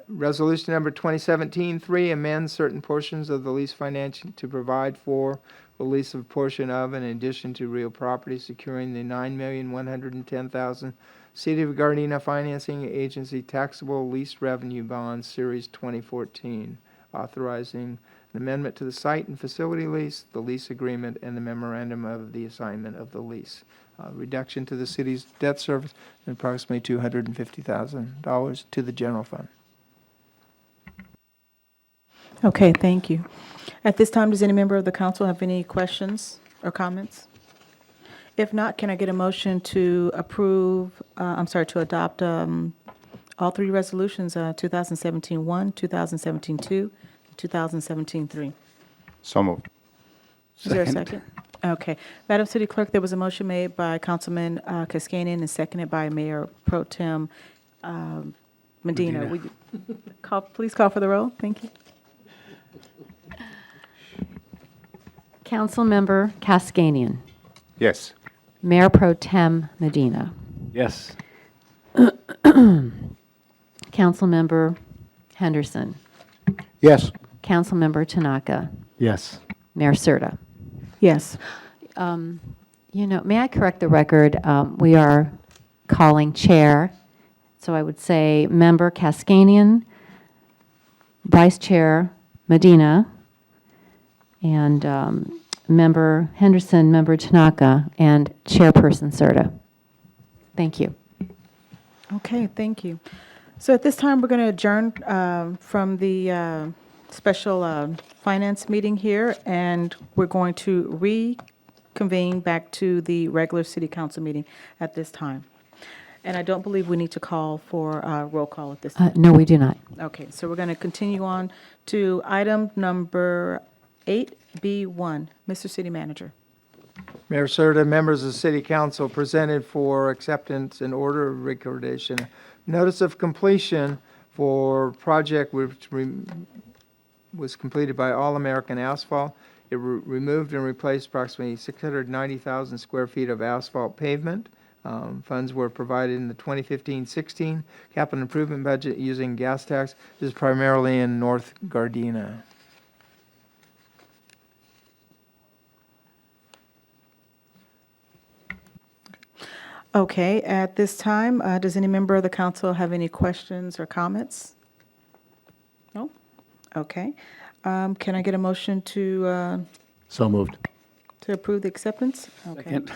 Resolution number 2017-3 amends certain portions of the lease financing to provide for the lease of a portion of, in addition to real property, securing the $9,110,000 City of Gardena Financing Agency Taxable Lease Revenue Bonds, Series 2014, authorizing an amendment to the site and facility lease, the lease agreement, and the memorandum of the assignment of the lease. Reduction to the city's debt service, and approximately $250,000 to the general fund. Okay, thank you. At this time, does any member of the council have any questions or comments? If not, can I get a motion to to adopt all three resolutions, 2017-1, 2017-2, 2017-3? So moved. Is there a second? Okay. Madam City Clerk, there was a motion made by Councilman Kaskanian and seconded by Mayor Pro Tem Medina. Would you please call for the roll? Thank you. Councilmember Kaskanian. Yes. Mayor Pro Tem Medina. Yes. Councilmember Henderson. Yes. Councilmember Tanaka. Yes. Mayor Serta. Yes. May I correct the record? We are calling chair. So I would say Member Kaskanian, Vice Chair Medina, and Member Henderson, Member Tanaka, and Chairperson Serta. Thank you. Okay, thank you. So at this time, we're going to adjourn from the special finance meeting here, and we're going to reconvene back to the regular city council meeting at this time. And I don't believe we need to call for a roll call at this time. No, we do not. Okay, so we're going to continue on to item number 8B1. Mr. City Manager. Mayor Serta, members of the City Council, presented for acceptance and order of recordation, notice of completion for project which was completed by All American Asphalt. It removed and replaced approximately 690,000 square feet of asphalt pavement. Funds were provided in the 2015-16 capital improvement budget using gas tax. This is primarily in North Gardena. Okay, at this time, does any member of the council have any questions or comments? No? Okay. Can I get a motion to So moved. approve the acceptance? Okay. Second.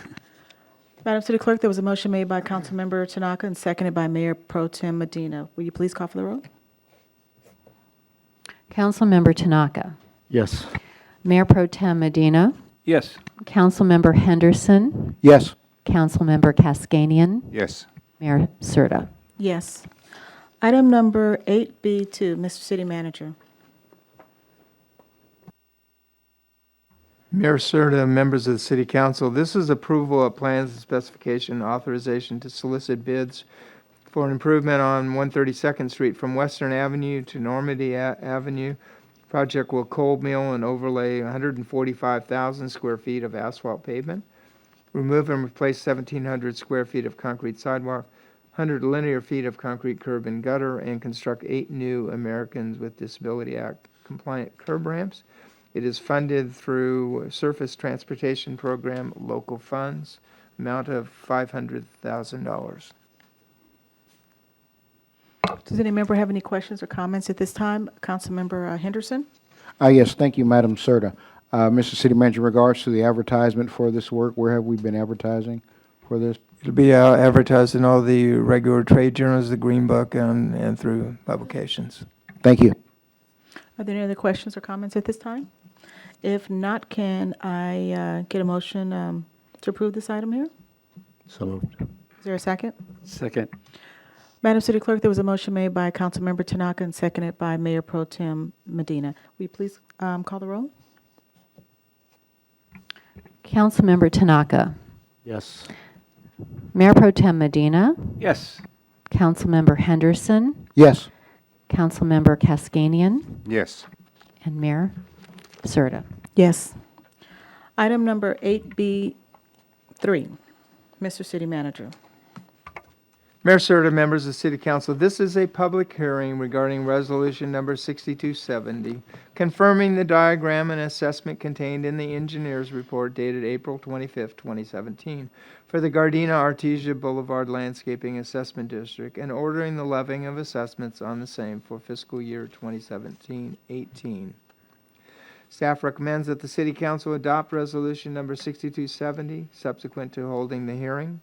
Madam City Clerk, there was a motion made by Councilmember Tanaka and seconded by Mayor Pro Tem Medina. Will you please call for the roll? Councilmember Tanaka. Yes. Mayor Pro Tem Medina. Yes. Councilmember Henderson. Yes. Councilmember Kaskanian. Yes. Mayor Serta. Yes. Item number 8B2, Mr. City Manager. Mayor Serta, members of the City Council, this is approval of plans and specification authorization to solicit bids for an improvement on 132nd Street from Western Avenue to Normandy Avenue. Project will cold mill and overlay 145,000 square feet of asphalt pavement, remove and replace 1,700 square feet of concrete sidewalk, 100 linear feet of concrete curb and gutter, and construct 8 new Americans with Disability Act compliant curb ramps. It is funded through Surface Transportation Program local funds, amount of $500,000. Does any member have any questions or comments at this time? Councilmember Henderson? Yes, thank you, Madam Serta. Mr. City Manager, in regards to the advertisement for this work, where have we been advertising for this? It'll be advertised in all the regular trade journals, the Green Book, and through publications. Thank you. Are there any other questions or comments at this time? If not, can I get a motion to approve this item here? So moved. Is there a second? Second. Madam City Clerk, there was a motion made by Councilmember Tanaka and seconded by Mayor Pro Tem Medina. Will you please call the roll? Councilmember Tanaka. Yes. Mayor Pro Tem Medina. Yes. Councilmember Henderson. Yes. Councilmember Kaskanian. Yes. And Mayor Serta. Yes. Item number 8B3, Mr. City Manager. Mayor Serta, members of the City Council, this is a public hearing regarding Resolution Number 6270, confirming the diagram and assessment contained in the engineer's report dated April 25, 2017, for the Gardena Artesia Boulevard Landscaping Assessment District, and ordering the levying of assessments on the same for fiscal year 2017-18. Staff recommends that the City Council adopt Resolution Number 6270, subsequent to holding the hearing.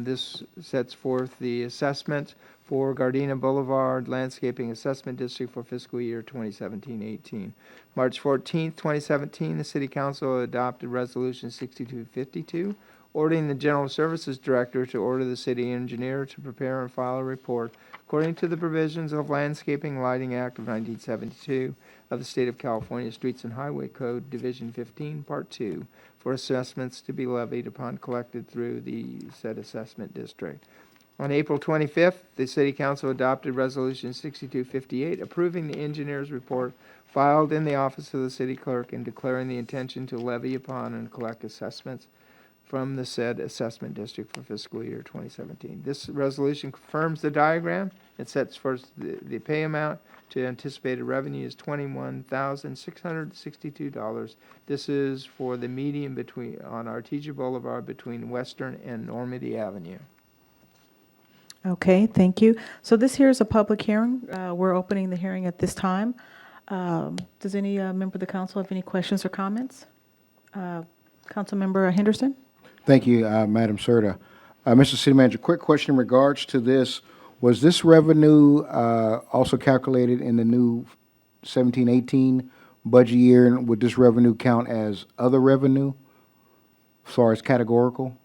This sets forth the assessment for Gardena Boulevard Landscaping Assessment District for fiscal year 2017-18. March 14, 2017, the City Council adopted Resolution 6252, ordering the General Services Director to order the city engineer to prepare and file a report according to the provisions of Landscaping Lighting Act of 1972 of the State of California Streets and Highway Code, Division 15, Part 2, for assessments to be levied upon collected through the said assessment district. On April 25th, the City Council adopted Resolution 6258, approving the engineer's report filed in the office of the city clerk and declaring the intention to levy upon and collect assessments from the said assessment district for fiscal year 2017. This resolution confirms the diagram. It sets forth the pay amount to anticipated revenue is $21,662. This is for the median on Artesia Boulevard between Western and Normandy Avenue. Okay, thank you. So this here is a public hearing. We're opening the hearing at this time. Does any member of the council have any questions or comments? Councilmember Henderson? Thank you, Madam Serta. Mr. City Manager, quick question in regards to this. Was this revenue also calculated in the new 17-18 budget year? And would this revenue count as other revenue as far as categorical?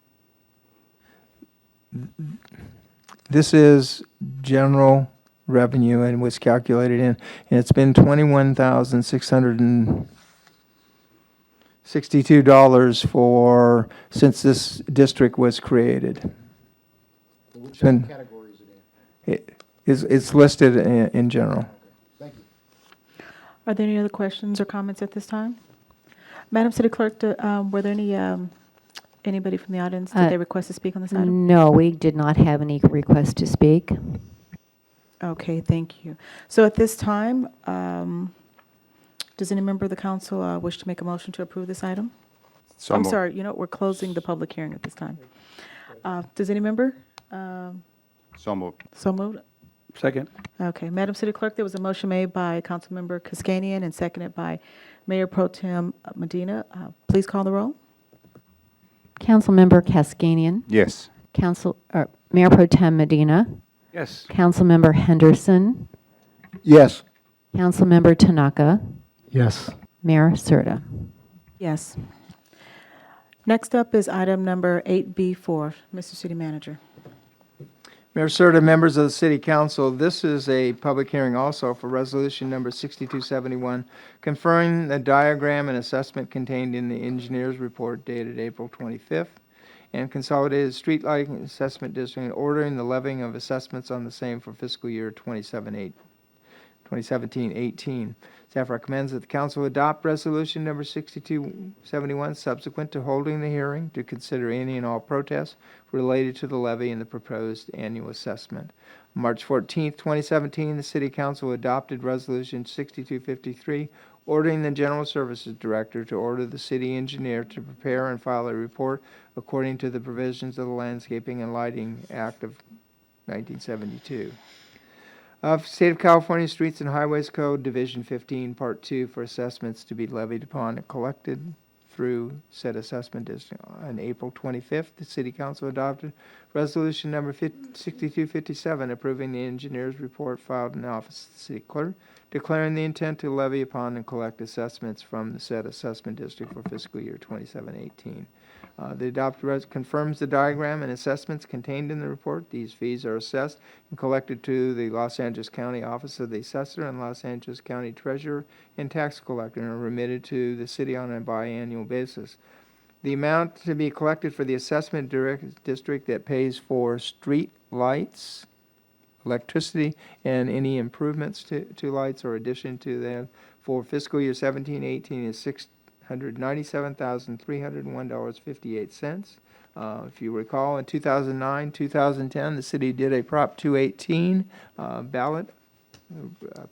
This is general revenue and was calculated in, and it's been $21,662 since this district was created. Which And- category is it It's listed in general. in? Thank you. Are there any other questions or comments at this time? Madam City Clerk, were there anybody from the audience, did they request to speak on this item? No, we did not have any requests to speak. Okay, thank you. So at this time, does any member of the council wish to make a motion to approve this item? So I'm moved. sorry, we're closing the public hearing at this time. Does any member? So moved. So moved? Second. Okay, Madam City Clerk, there was a motion made by Councilmember Kaskanian and seconded by Mayor Pro Tem Medina. Please call the roll. Councilmember Kaskanian. Yes. Mayor Pro Tem Medina. Yes. Councilmember Henderson. Yes. Councilmember Tanaka. Yes. Mayor Serta. Yes. Next up is item number 8B4. Mr. City Manager. Mayor Serta, members of the City Council, this is a public hearing also for Resolution Number 6271, conferring the diagram and assessment contained in the engineer's report dated April 25th, and Consolidated Street Lighting Assessment District, and ordering the levying of assessments on the same for fiscal year 2017-18. Staff recommends that the council adopt Resolution Number 6271 subsequent to holding the hearing to consider any and all protests related to the levy and the proposed annual assessment. March 14, 2017, the City Council adopted Resolution 6253, ordering the General Services Director to order the city engineer to prepare and file a report according to the provisions of the Landscaping and Lighting Act of 1972. Of State of California Streets and Highways Code, Division 15, Part 2, for assessments to be levied upon and collected through said assessment district. On April 25th, the City Council adopted Resolution Number 6257, approving the engineer's report filed in the Office of the City Clerk, declaring the intent to levy upon and collect assessments from the said assessment district for fiscal year 27-18. The adopted confirms the diagram and assessments contained in the report. These fees are assessed and collected to the Los Angeles County Office of the Assessor and Los Angeles County Treasurer and Tax Collector and are remitted to the city on a biannual basis. The amount to be collected for the assessment district that pays for street lights, electricity, and any improvements to lights or addition to them for fiscal year 17-18 is $697,301.58. If you recall, in 2009, 2010, the city did a Prop 218 ballot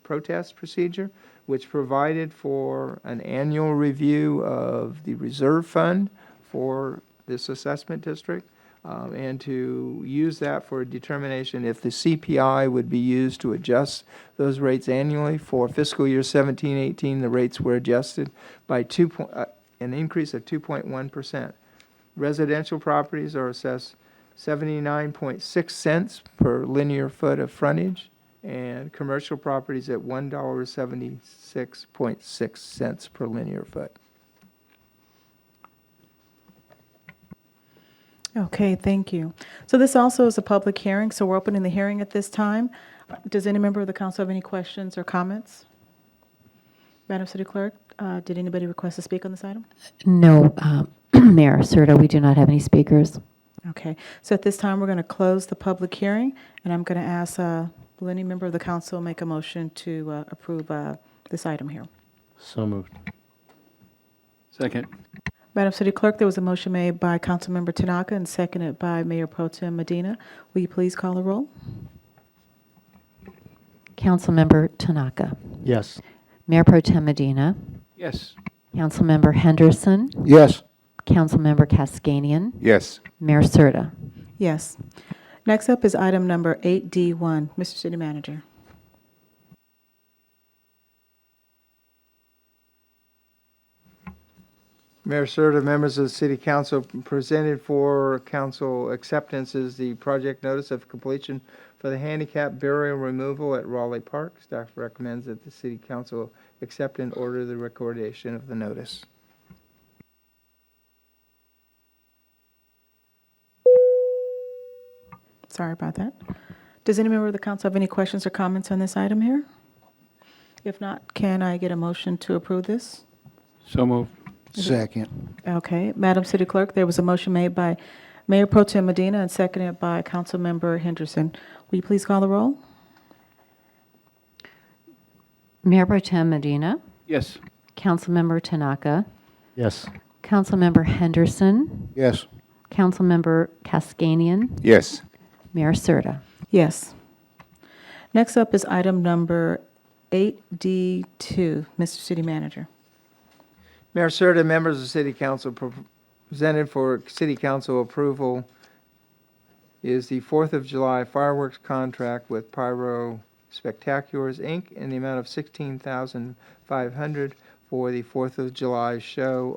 protest procedure, which provided for an annual review of the reserve fund for this assessment district, and to use that for a determination if the CPI would be used to adjust those rates annually. For fiscal year 17-18, the rates were adjusted by an increase of 2.1%. Residential properties are assessed 79.6 cents per linear foot of frontage, and commercial properties at $1.76.6 cents per linear foot. Okay, thank you. So this also is a public hearing, so we're opening the hearing at this time. Does any member of the council have any questions or comments? Madam City Clerk, did anybody request to speak on this item? No, Mayor Serta, we do not have any speakers. Okay, so at this time, we're going to close the public hearing, and I'm going to ask, will any member of the council make a motion to approve this item here? So moved. Second. Madam City Clerk, there was a motion made by Councilmember Tanaka and seconded by Mayor Pro Tem Medina. Will you please call the roll? Councilmember Tanaka. Yes. Mayor Pro Tem Medina. Yes. Councilmember Henderson. Yes. Councilmember Cascanian. Yes. Mayor Serta. Yes. Next up is item number 8D1. Mr. City Manager. Mayor Serta, members of the City Council, presented for council acceptance is the project notice of completion for the handicap burial removal at Raleigh Park. Staff recommends that the City Council accept and order the recordation of the notice. Sorry about that. Does any member of the council have any questions or comments on this item here? If not, can I get a motion to approve this? So moved. Second. Okay, Madam City Clerk, there was a motion made by Mayor Pro Tem Medina and seconded by Councilmember Henderson. Will you please call the roll? Mayor Pro Tem Medina. Yes. Councilmember Tanaka. Yes. Councilmember Henderson. Yes. Councilmember Cascanian. Yes. Mayor Serta. Yes. Next up is item number 8D2. Mr. City Manager. Mayor Serta, members of the City Council, presented for City Council approval is the 4th of July fireworks contract with Pyro Spectaculars, Inc. in the amount of $16,500 for the 4th of July show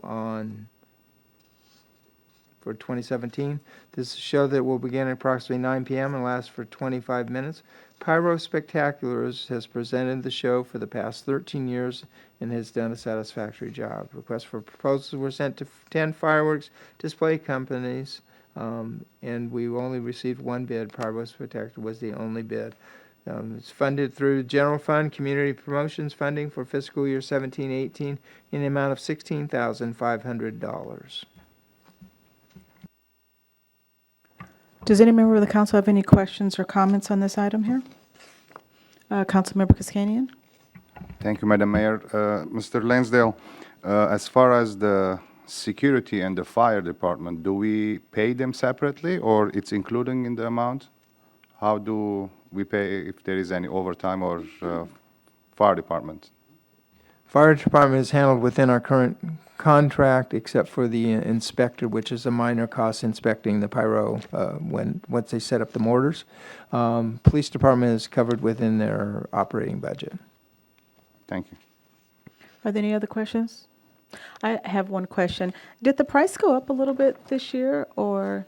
for 2017. This is a show that will begin at approximately 9 p.m. and last for 25 minutes. Pyro Spectaculars has presented the show for the past 13 years and has done a satisfactory job. Requests for proposals were sent to 10 fireworks display companies, and we only received one bid. Pyro Spectacular was the only bid. It's funded through General Fund Community Promotions Funding for fiscal year 17-18 in the amount of $16,500. Does any member of the council have any questions or comments on this item here? Councilmember Cascanian? Thank you, Madam Mayor. Mr. Lansdale, as far as the security and the fire department, do we pay them separately or it's including in the amount? How do we pay if there is any overtime or fire department? Fire department is handled within our current contract, except for the inspector, which is a minor cost inspecting the pyro once they set up the mortars. Police department is covered within their operating budget. Thank you. Are there any other questions? I have one question. Did the price go up a little bit this year, or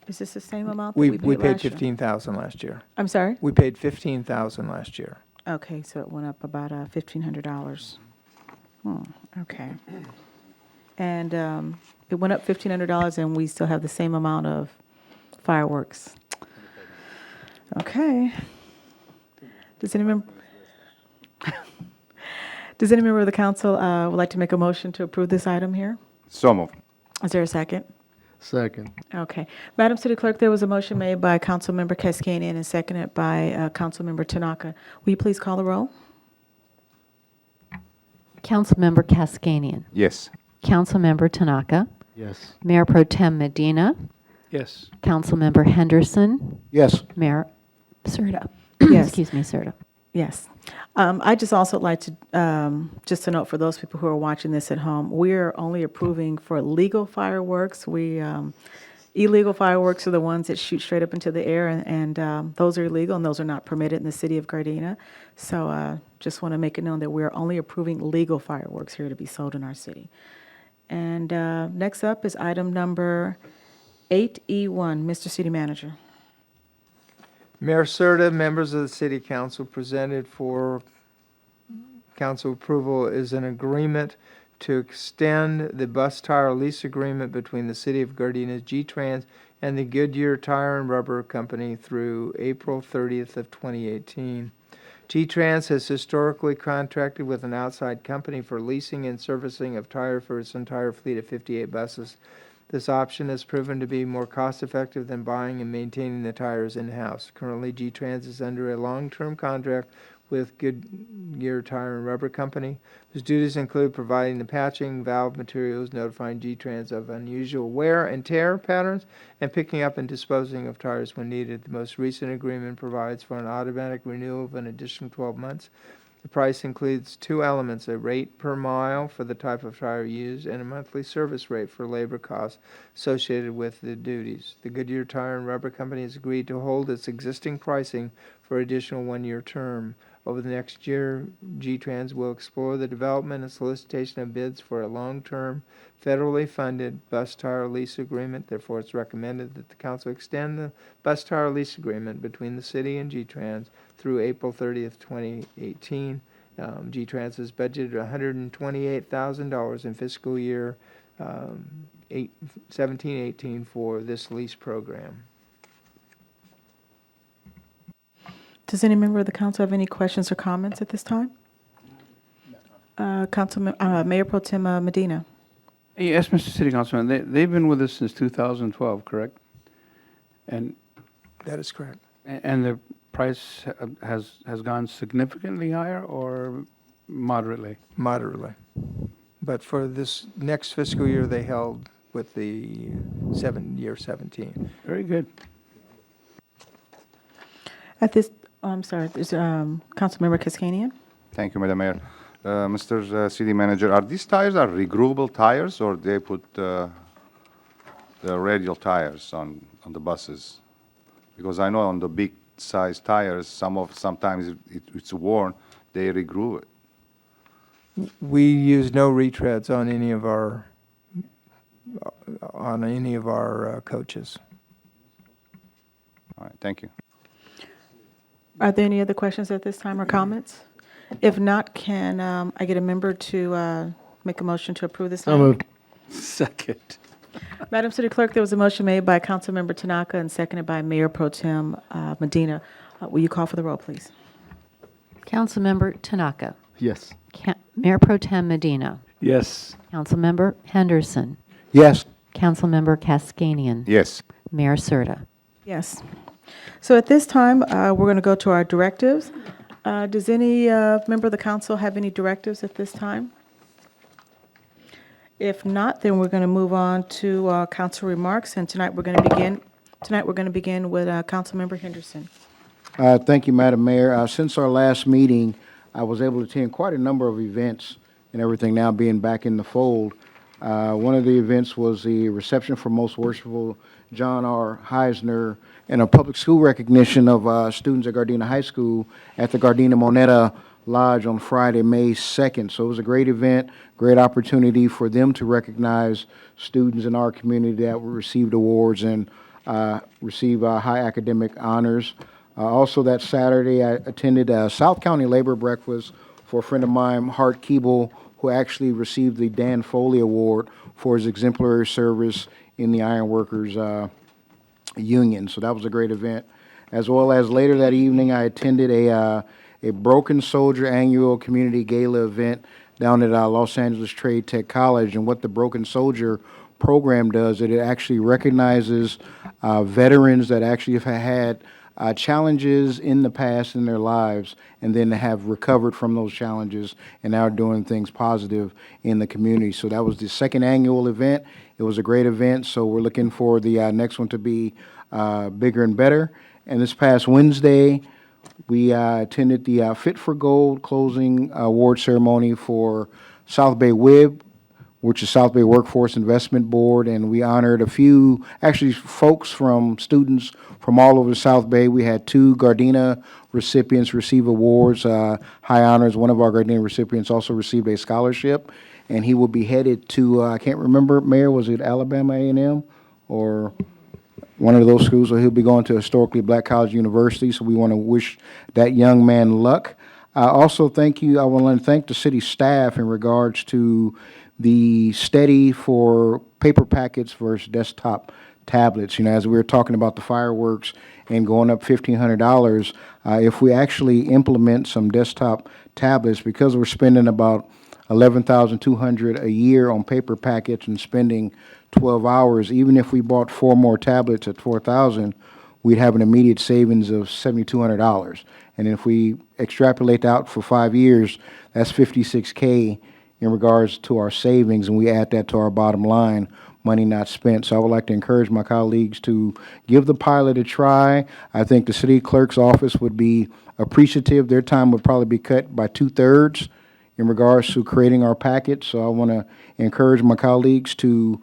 is this the same amount that We we paid paid last year? $15,000 last year. I'm sorry? We paid $15,000 last year. Okay, so it went up about $1,500. Okay. And it went up $1,500, and we still have the same amount of fireworks. Okay. Does any member of the council would like to make a motion to approve this item here? So moved. Is there a second? Second. Okay. Madam City Clerk, there was a motion made by Councilmember Cascanian and seconded by Councilmember Tanaka. Will you please call the roll? Councilmember Cascanian. Yes. Councilmember Tanaka. Yes. Mayor Pro Tem Medina, Yes. Councilmember Henderson, Yes. Mayor Serta. Yes. Excuse me, Serta. Yes. I just also like to, just to note for those people who are watching this at home, we're only approving for legal fireworks. Illegal fireworks are the ones that shoot straight up into the air, and those are illegal, and those are not permitted in the city of Gardena. So just want to make it known that we're only approving legal fireworks here to be sold in our city. And next up is item number 8E1. Mr. City Manager. Mayor Serta, members of the City Council, presented for council approval is an agreement to extend the bus tire lease agreement between the City of Gardena's G-Trans and the Goodyear Tire and Rubber Company through April 30th of 2018. G-Trans has historically contracted with an outside company for leasing and servicing of tire for its entire fleet of 58 buses. This option has proven to be more cost-effective than buying and maintaining the tires in-house. Currently, G-Trans is under a long-term contract with Goodyear Tire and Rubber Company, whose duties include providing the patching, valve materials, notifying G-Trans of unusual wear and tear patterns, and picking up and disposing of tires when needed. The most recent agreement provides for an automatic renewal of an additional 12 months. The price includes two elements: a rate per mile for the type of tire used and a monthly service rate for labor costs associated with the duties. The Goodyear Tire and Rubber Company has agreed to hold its existing pricing for additional one-year term. Over the next year, G-Trans will explore the development and solicitation of bids for a long-term, federally funded bus tire lease agreement. Therefore, it's recommended that the council extend the bus tire lease agreement between the city and G-Trans through April 30th, 2018. G-Trans has budgeted $128,000 in fiscal year 17-18 for this lease program. Does any member of the council have any questions or comments at this time? Mayor Pro Tem Medina. Yes, Mr. City Councilman, they've been with us since 2012, correct? And That is correct. and the price has gone significantly higher or moderately? Moderately. But for this next fiscal year, they held with the year 17. Very good. At this, I'm sorry, there's Councilmember Kaskanian. Thank you, Madam Mayor. Mr. City Manager, are these tires regroupable tires, or they put the radial tires on the buses? Because I know on the big size tires, sometimes it's worn, they regroove it. We use no retreads on any of our coaches. All right, thank you. Are there any other questions at this time or comments? If not, can I get a member to make a motion to approve this? So moved. Second. Madam City Clerk, there was a motion made by Councilmember Tanaka and seconded by Mayor Pro Tem Medina. Will you call for the roll, please? Councilmember Tanaka, Yes. Mayor Pro Tem Medina, Yes. Councilmember Henderson, Yes. Councilmember Kaskanian, Yes. Mayor Serta. Yes. So at this time, we're going to go to our directives. Does any member of the council have any directives at this time? If not, then we're going to move on to council remarks, and tonight we're going to begin with Councilmember Henderson. Thank you, Madam Mayor. Since our last meeting, I was able to attend quite a number of events and everything now being back in the fold. One of the events was the reception for Most Worshipful John R. Heisner and a public school recognition of students at Gardena High School at the Gardena Moneta Lodge on Friday, May 2nd. So it was a great event, great opportunity for them to recognize students in our community that received awards and receive high academic honors. Also that Saturday, I attended a South County Labor Breakfast for a friend of mine, Hart Keeble, who actually received the Dan Foley Award for his exemplary service in the Iron Workers Union. So that was a great event. As well as later that evening, I attended a Broken Soldier annual community gala event down at Los Angeles Trade Tech College. And what the Broken Soldier program does, it actually recognizes veterans that actually have had challenges in the past in their lives and then have recovered from those challenges and now are doing things positive in the community. So that was the second annual event. It was a great event, so we're looking for the next one to be bigger and better. And this past Wednesday, we attended the Fit for Gold closing award ceremony for South Bay WIB, which is South Bay Workforce Investment Board, and we honored a few, actually folks from students from all over South Bay. We had 2 Gardena recipients receive awards, high honors. One of our Gardena recipients also received a scholarship, and he will be headed to, I can't remember, Mayor, was it Alabama A&M or one of those schools? So he'll be going to Historically Black College University, so we want to wish that young man luck. Also, I want to thank the city staff in regards to the study for paper packets versus desktop tablets. You know, as we were talking about the fireworks and going up $1,500, if we actually implement some desktop tablets, because we're spending about $11,200 a year on paper packets and spending 12 hours, even if we bought 4 more tablets at $4,000, we'd have an immediate savings of $7,200. And if we extrapolate that out for 5 years, that's $56K in regards to our savings, and we add that to our bottom line, money not spent. So I would like to encourage my colleagues to give the pilot a try. I think the city clerk's office would be appreciative. Their time would probably be cut by 2/3 in regards to creating our packet. So I want to encourage my colleagues to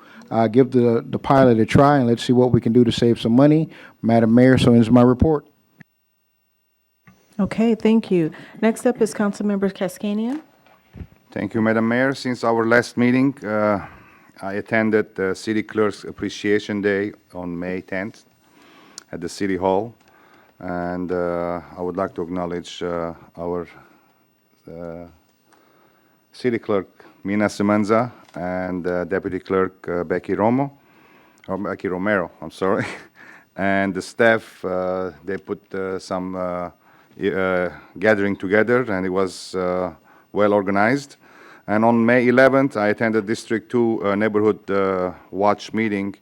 give the pilot a try, and let's see what we can do to save some money. Madam Mayor, so ends my report. Okay, thank you. Next up is Councilmember Kaskanian. Thank you, Madam Mayor. Since our last meeting, I attended the City Clerk's Appreciation Day on May 10th at the City Hall, and I would like to acknowledge our City Clerk, Mina Semenza, and Deputy Clerk Becky Romero, I'm sorry, and the staff. They put some gathering together, and it was well organized. And on May 11th, I attended District 2 Neighborhood Watch meeting,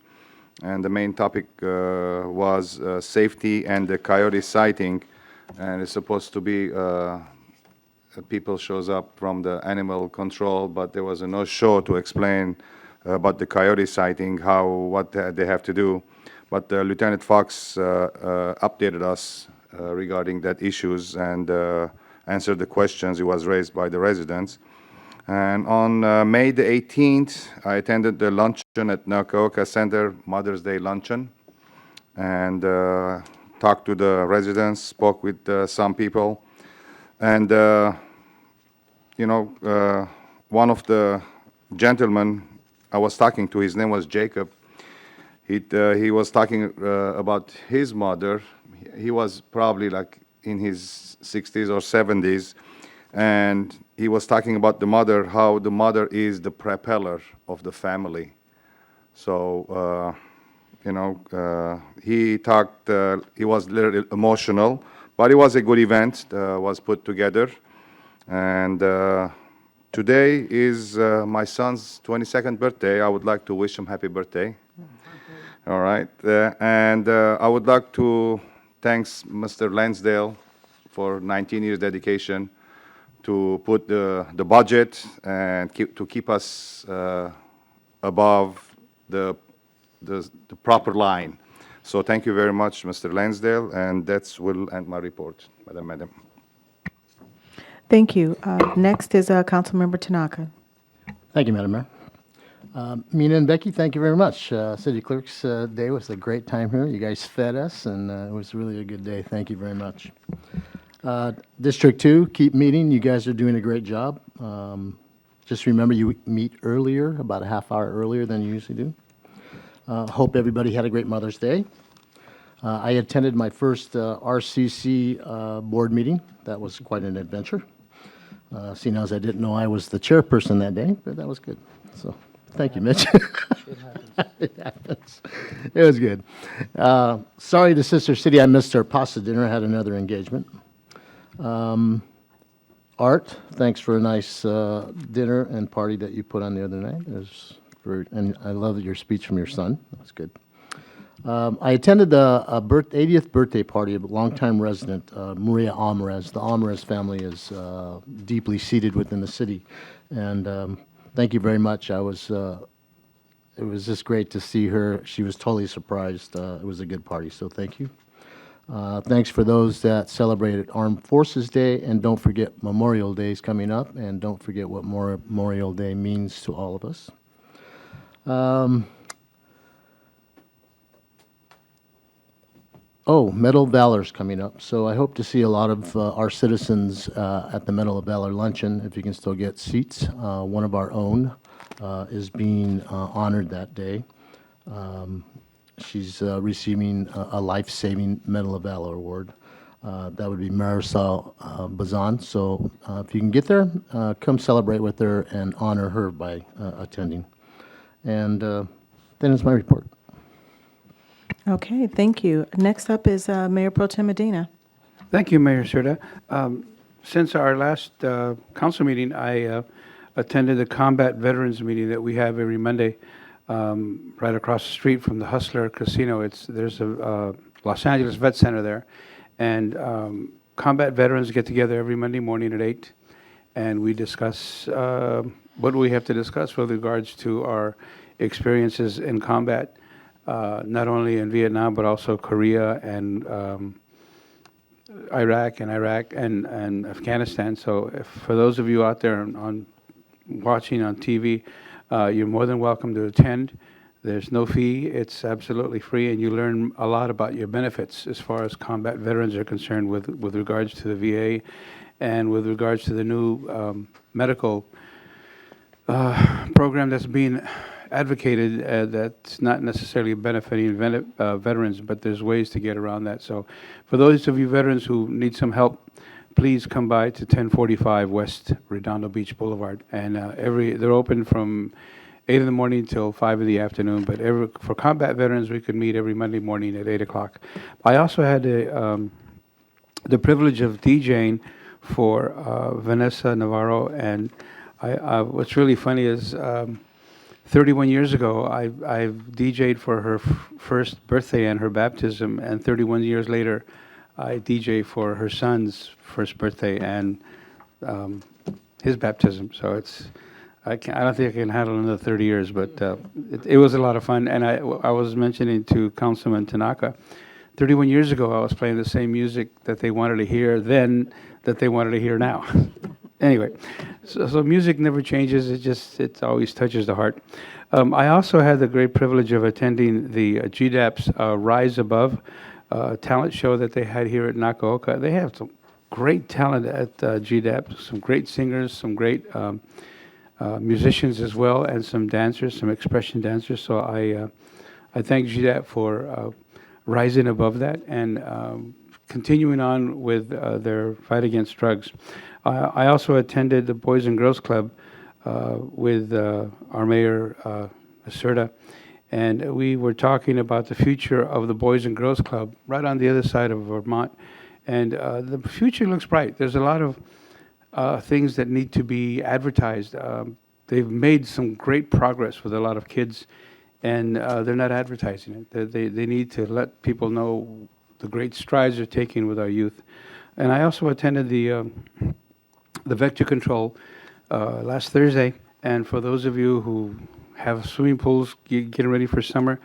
and the main topic was safety and the coyote sighting. And it's supposed to be people shows up from the animal control, but there was a no-show to explain about the coyote sighting, what they have to do. But Lieutenant Fox updated us regarding that issues and answered the questions that was raised by the residents. And on May the 18th, I attended the luncheon at Nakaoka Center, Mother's Day luncheon, and talked to the residents, spoke with some people. And, one of the gentlemen I was talking to, his name was Jacob, he was talking about his mother. He was probably like in his 60s or 70s, and he was talking about the mother, how the mother is the propeller of the family. So, he talked, he was a little emotional, but it was a good event, was put together. And today is my son's 22nd birthday. I would like to wish him happy birthday. All right. And I would like to thank Mr. Lansdale for 19 years dedication to put the budget and to keep us above the proper line. So thank you very much, Mr. Lansdale, and that will end my report, Madam. Thank you. Next is Councilmember Tanaka. Thank you, Madam Mayor. Mina and Becky, thank you very much. City Clerk's Day was a great time here. You guys fed us, and it was really a good day. Thank you very much. District 2, keep meeting. You guys are doing a great job. Just remember, you meet earlier, about a half hour earlier than you usually do. Hope everybody had a great Mother's Day. I attended my first RCC board meeting. That was quite an adventure. Seeing as I didn't know I was the chairperson that day, but that was good. So thank you, Mitch. It happens. It was good. Sorry to Sister City, I missed our pasta dinner. I had another engagement. Art, thanks for a nice dinner and party that you put on the other night. It was and I love your speech from your son. That was good. I attended the 80th birthday party of a longtime resident, Maria Alvarez. The Alvarez family is deeply seated within the city, and thank you very much. It was just great to see her. She was totally surprised. It was a good party, so thank you. Thanks for those that celebrated Armed Forces Day, and don't forget Memorial Day is coming up, and don't forget what Memorial Day means to all of us. Medal of Valor is coming up, so I hope to see a lot of our citizens at the Medal of Valor luncheon, if you can still get seats. One of our own is being honored that day. She's receiving a life-saving Medal of Valor award. That would be Marisol Bazan. So if you can get there, come celebrate with her and honor her by attending. And then is my report. Okay, thank you. Next up is Mayor Pro Tem Medina. Thank you, Mayor Serta. Since our last council meeting, I attended the Combat Veterans meeting that we have every Monday right across the street from the Hustler Casino. There's a Los Angeles Vet Center there, and combat veterans get together every Monday morning at 8, and we discuss what we have to discuss with regards to our experiences in combat, not only in Vietnam, but also Korea and Iraq and Afghanistan. So for those of you out there watching on TV, you're more than welcome to attend. There's no fee. It's absolutely free, and you learn a lot about your benefits as far as combat veterans are concerned with regards to the VA and with regards to the new medical program that's being advocated that's not necessarily benefiting veterans, but there's ways to get around that. So for those of you veterans who need some help, please come by to 1045 West Redondo Beach Boulevard. And they're open from 8 in the morning till 5 in the afternoon. But for combat veterans, we could meet every Monday morning at 8 o'clock. I also had the privilege of DJing for Vanessa Navarro. And what's really funny is 31 years ago, I've DJed for her first birthday and her baptism. And 31 years later, I DJ for her son's first birthday and his baptism. So I don't think I can handle another 30 years, but it was a lot of fun. And I was mentioning to Councilman Tanaka, 31 years ago, I was playing the same music that they wanted to hear then that they wanted to hear now. Anyway, so music never changes. It always touches the heart. I also had the great privilege of attending the GDAP's Rise Above talent show that they had here at Nakaoka. They have some great talent at GDAP, some great singers, some great musicians as well, and some dancers, some expression dancers. So I thank GDAP for rising above that and continuing on with their fight against drugs. I also attended the Boys and Girls Club with our mayor, Serta, and we were talking about the future of the Boys and Girls Club right on the other side of Vermont. And the future looks bright. There's a lot of things that need to be advertised. They've made some great progress with a lot of kids, and they're not advertising it. They need to let people know the great strides they're taking with our youth. And I also attended the vector control last Thursday. And for those of you who have swimming pools getting ready for summer,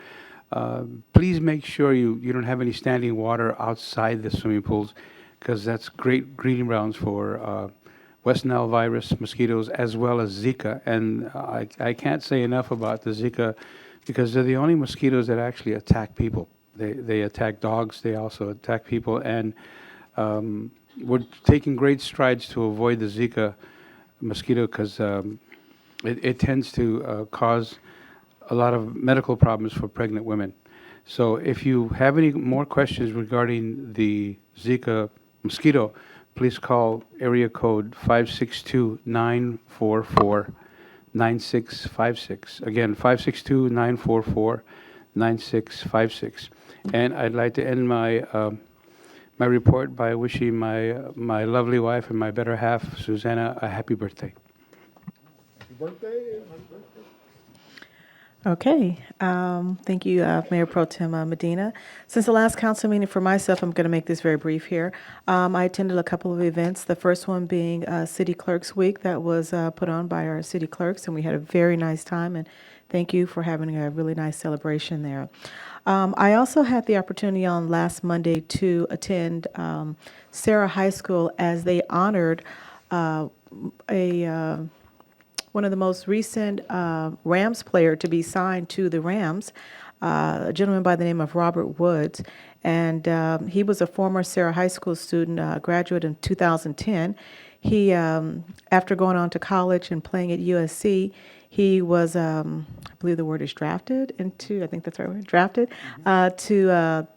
please make sure you don't have any standing water outside the swimming pools, because that's great breeding grounds for West Nile virus mosquitoes as well as Zika. And I can't say enough about the Zika, because they're the only mosquitoes that actually attack people. They attack dogs, they also attack people, and we're taking great strides to avoid the Zika mosquito, because it tends to cause a lot of medical problems for pregnant women. So if you have any more questions regarding the Zika mosquito, please call area code 562-944-9656. Again, 562-944-9656. And I'd like to end my my report by wishing my lovely wife and my better half, Susanna, a happy birthday. Happy birthday. Okay, thank you, Mayor Pro Tem Medina. Since the last council meeting for myself, I'm going to make this very brief here. I attended a couple of events, the first one being City Clerks Week that was put on by our city clerks, and we had a very nice time, and thank you for having a really nice celebration there. I also had the opportunity on last Monday to attend Sarah High School as they honored one of the most recent Rams player to be signed to the Rams, a gentleman by the name of Robert Woods. And he was a former Sarah High School student, graduate in 2010. He, after going on to college and playing at USC, he was, I believe the word is drafted into, I think that's the right word, drafted to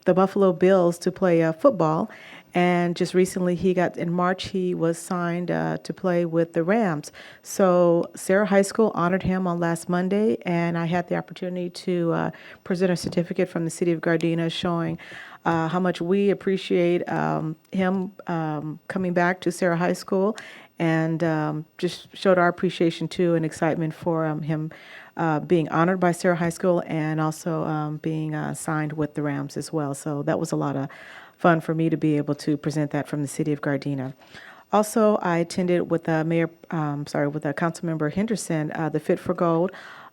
the Buffalo Bills to play football. And just recently, in March, he was signed to play with the Rams. So Sarah High School honored him on last Monday, and I had the opportunity to present a certificate from the city of Gardena showing how much we appreciate him coming back to Sarah High School, and just showed our appreciation too and excitement for him being honored by Sarah High School and also being signed with the Rams as well. So that was a lot of fun for me to be able to present that from the city of Gardena. Also, I attended with Councilmember Henderson, the Fit for Gold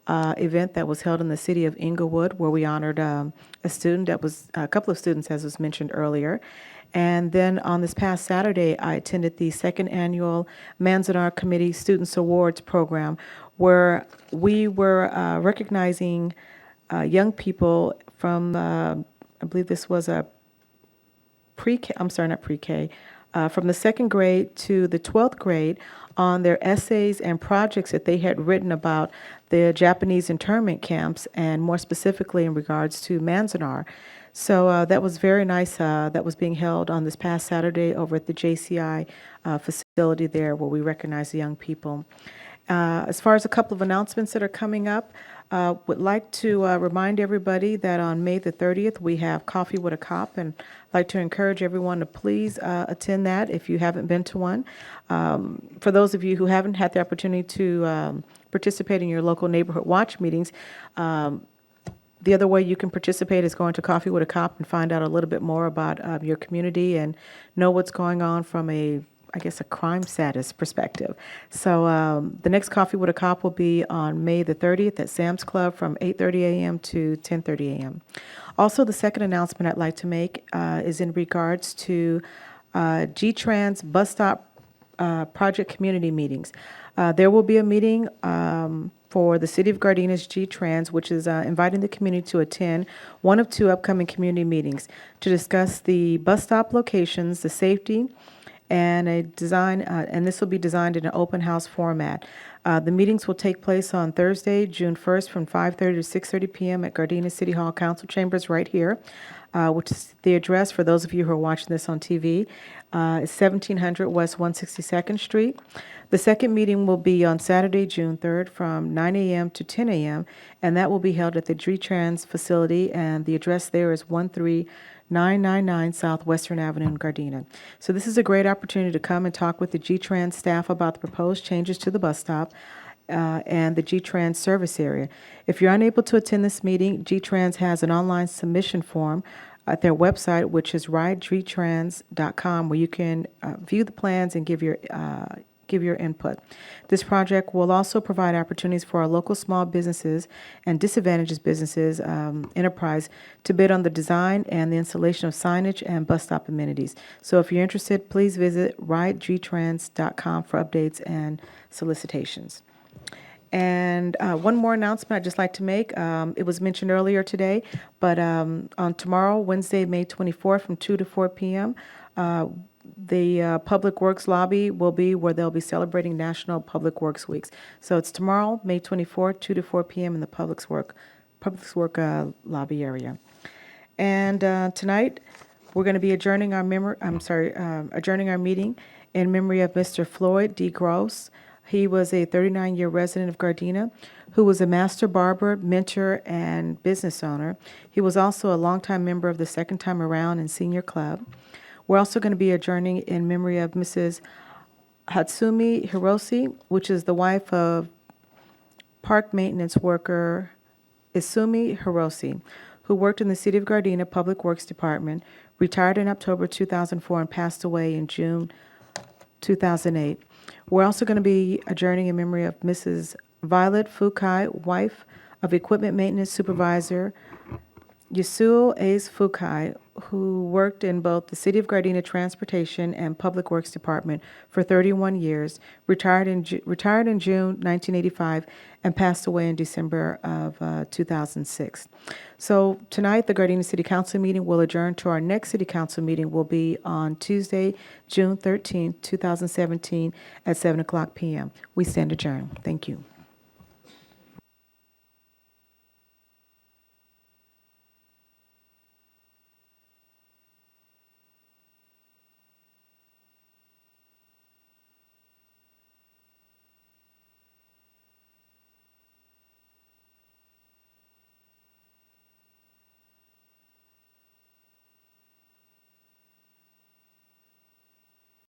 event that was held in the city of Inglewood, where we honored a couple of students, as was mentioned earlier. And then on this past Saturday, I attended the second annual Manzanar Committee Students Awards program, where we were recognizing young people from, I believe this was a pre-K, I'm sorry, not pre-K, from the second grade to the 12th grade on their essays and projects that they had written about the Japanese internment camps, and more specifically in regards to Manzanar. So that was very nice. That was being held on this past Saturday over at the JCI facility there, where we recognize the young people. As far as a couple of announcements that are coming up, would like to remind everybody that on May the 30th, we have Coffee with a Cop, and I'd like to encourage everyone to please attend that if you haven't been to one. For those of you who haven't had the opportunity to participate in your local neighborhood watch meetings, the other way you can participate is going to Coffee with a Cop and find out a little bit more about your community and know what's going on from a crime status perspective. So the next Coffee with a Cop will be on May the 30th at Sam's Club from 8:30 a.m. to 10:30 a.m. Also, the second announcement I'd like to make is in regards to G-Trans bus stop project community meetings. There will be a meeting for the City of Gardena's G-Trans, which is inviting the community to attend one of two upcoming community meetings to discuss the bus stop locations, the safety, and a design, and this will be designed in an open house format. The meetings will take place on Thursday, June 1st from 5:30 to 6:30 p.m. at Gardena City Hall Council Chambers right here, which is the address for those of you who are watching this on TV. It's 1700 West 162nd Street. The second meeting will be on Saturday, June 3rd from 9 a.m. to 10 a.m., and that will be held at the G-Trans facility, and the address there is 13999 South Western Avenue in Gardena. So this is a great opportunity to come and talk with the G-Trans staff about the proposed changes to the bus stop and the G-Trans service area. If you're unable to attend this meeting, G-Trans has an online submission form at their website, which is ridegtrans.com, where you can view the plans and give your input. This project will also provide opportunities for our local small businesses and disadvantaged businesses, enterprise, to bid on the design and the installation of signage and bus stop amenities. So if you're interested, please visit ridegtrans.com for updates and solicitations. And one more announcement I'd just like to make. It was mentioned earlier today, but on tomorrow, Wednesday, May 24th, from 2 to 4 p.m., the Public Works Lobby will be where they'll be celebrating National Public Works Weeks. So it's tomorrow, May 24th, 2 to 4 p.m. in the Public Works Lobby area. And tonight, we're going to be adjourning our meeting in memory of Mr. Floyd D. Gross. He was a 39-year resident of Gardena who was a master barber, mentor, and business owner. He was also a longtime member of the Second Time Around and Senior Club. We're also going to be adjourning in memory of Mrs. Hatsumi Hiroshi, which is the wife of park maintenance worker Isumi Hiroshi, who worked in the City of Gardena Public Works Department, retired in October 2004 and passed away in June 2008. We're also going to be adjourning in memory of Mrs. Violet Fukai, wife of Equipment Maintenance Supervisor Yasuo Ace Fukai, who worked in both the City of Gardena Transportation and Public Works Department for 31 years, retired in June 1985, and passed away in December of 2006. So tonight, the Gardena City Council meeting will adjourn to our next City Council meeting will be on Tuesday, June 13, 2017, at 7 o'clock p.m. We stand adjourned. Thank you.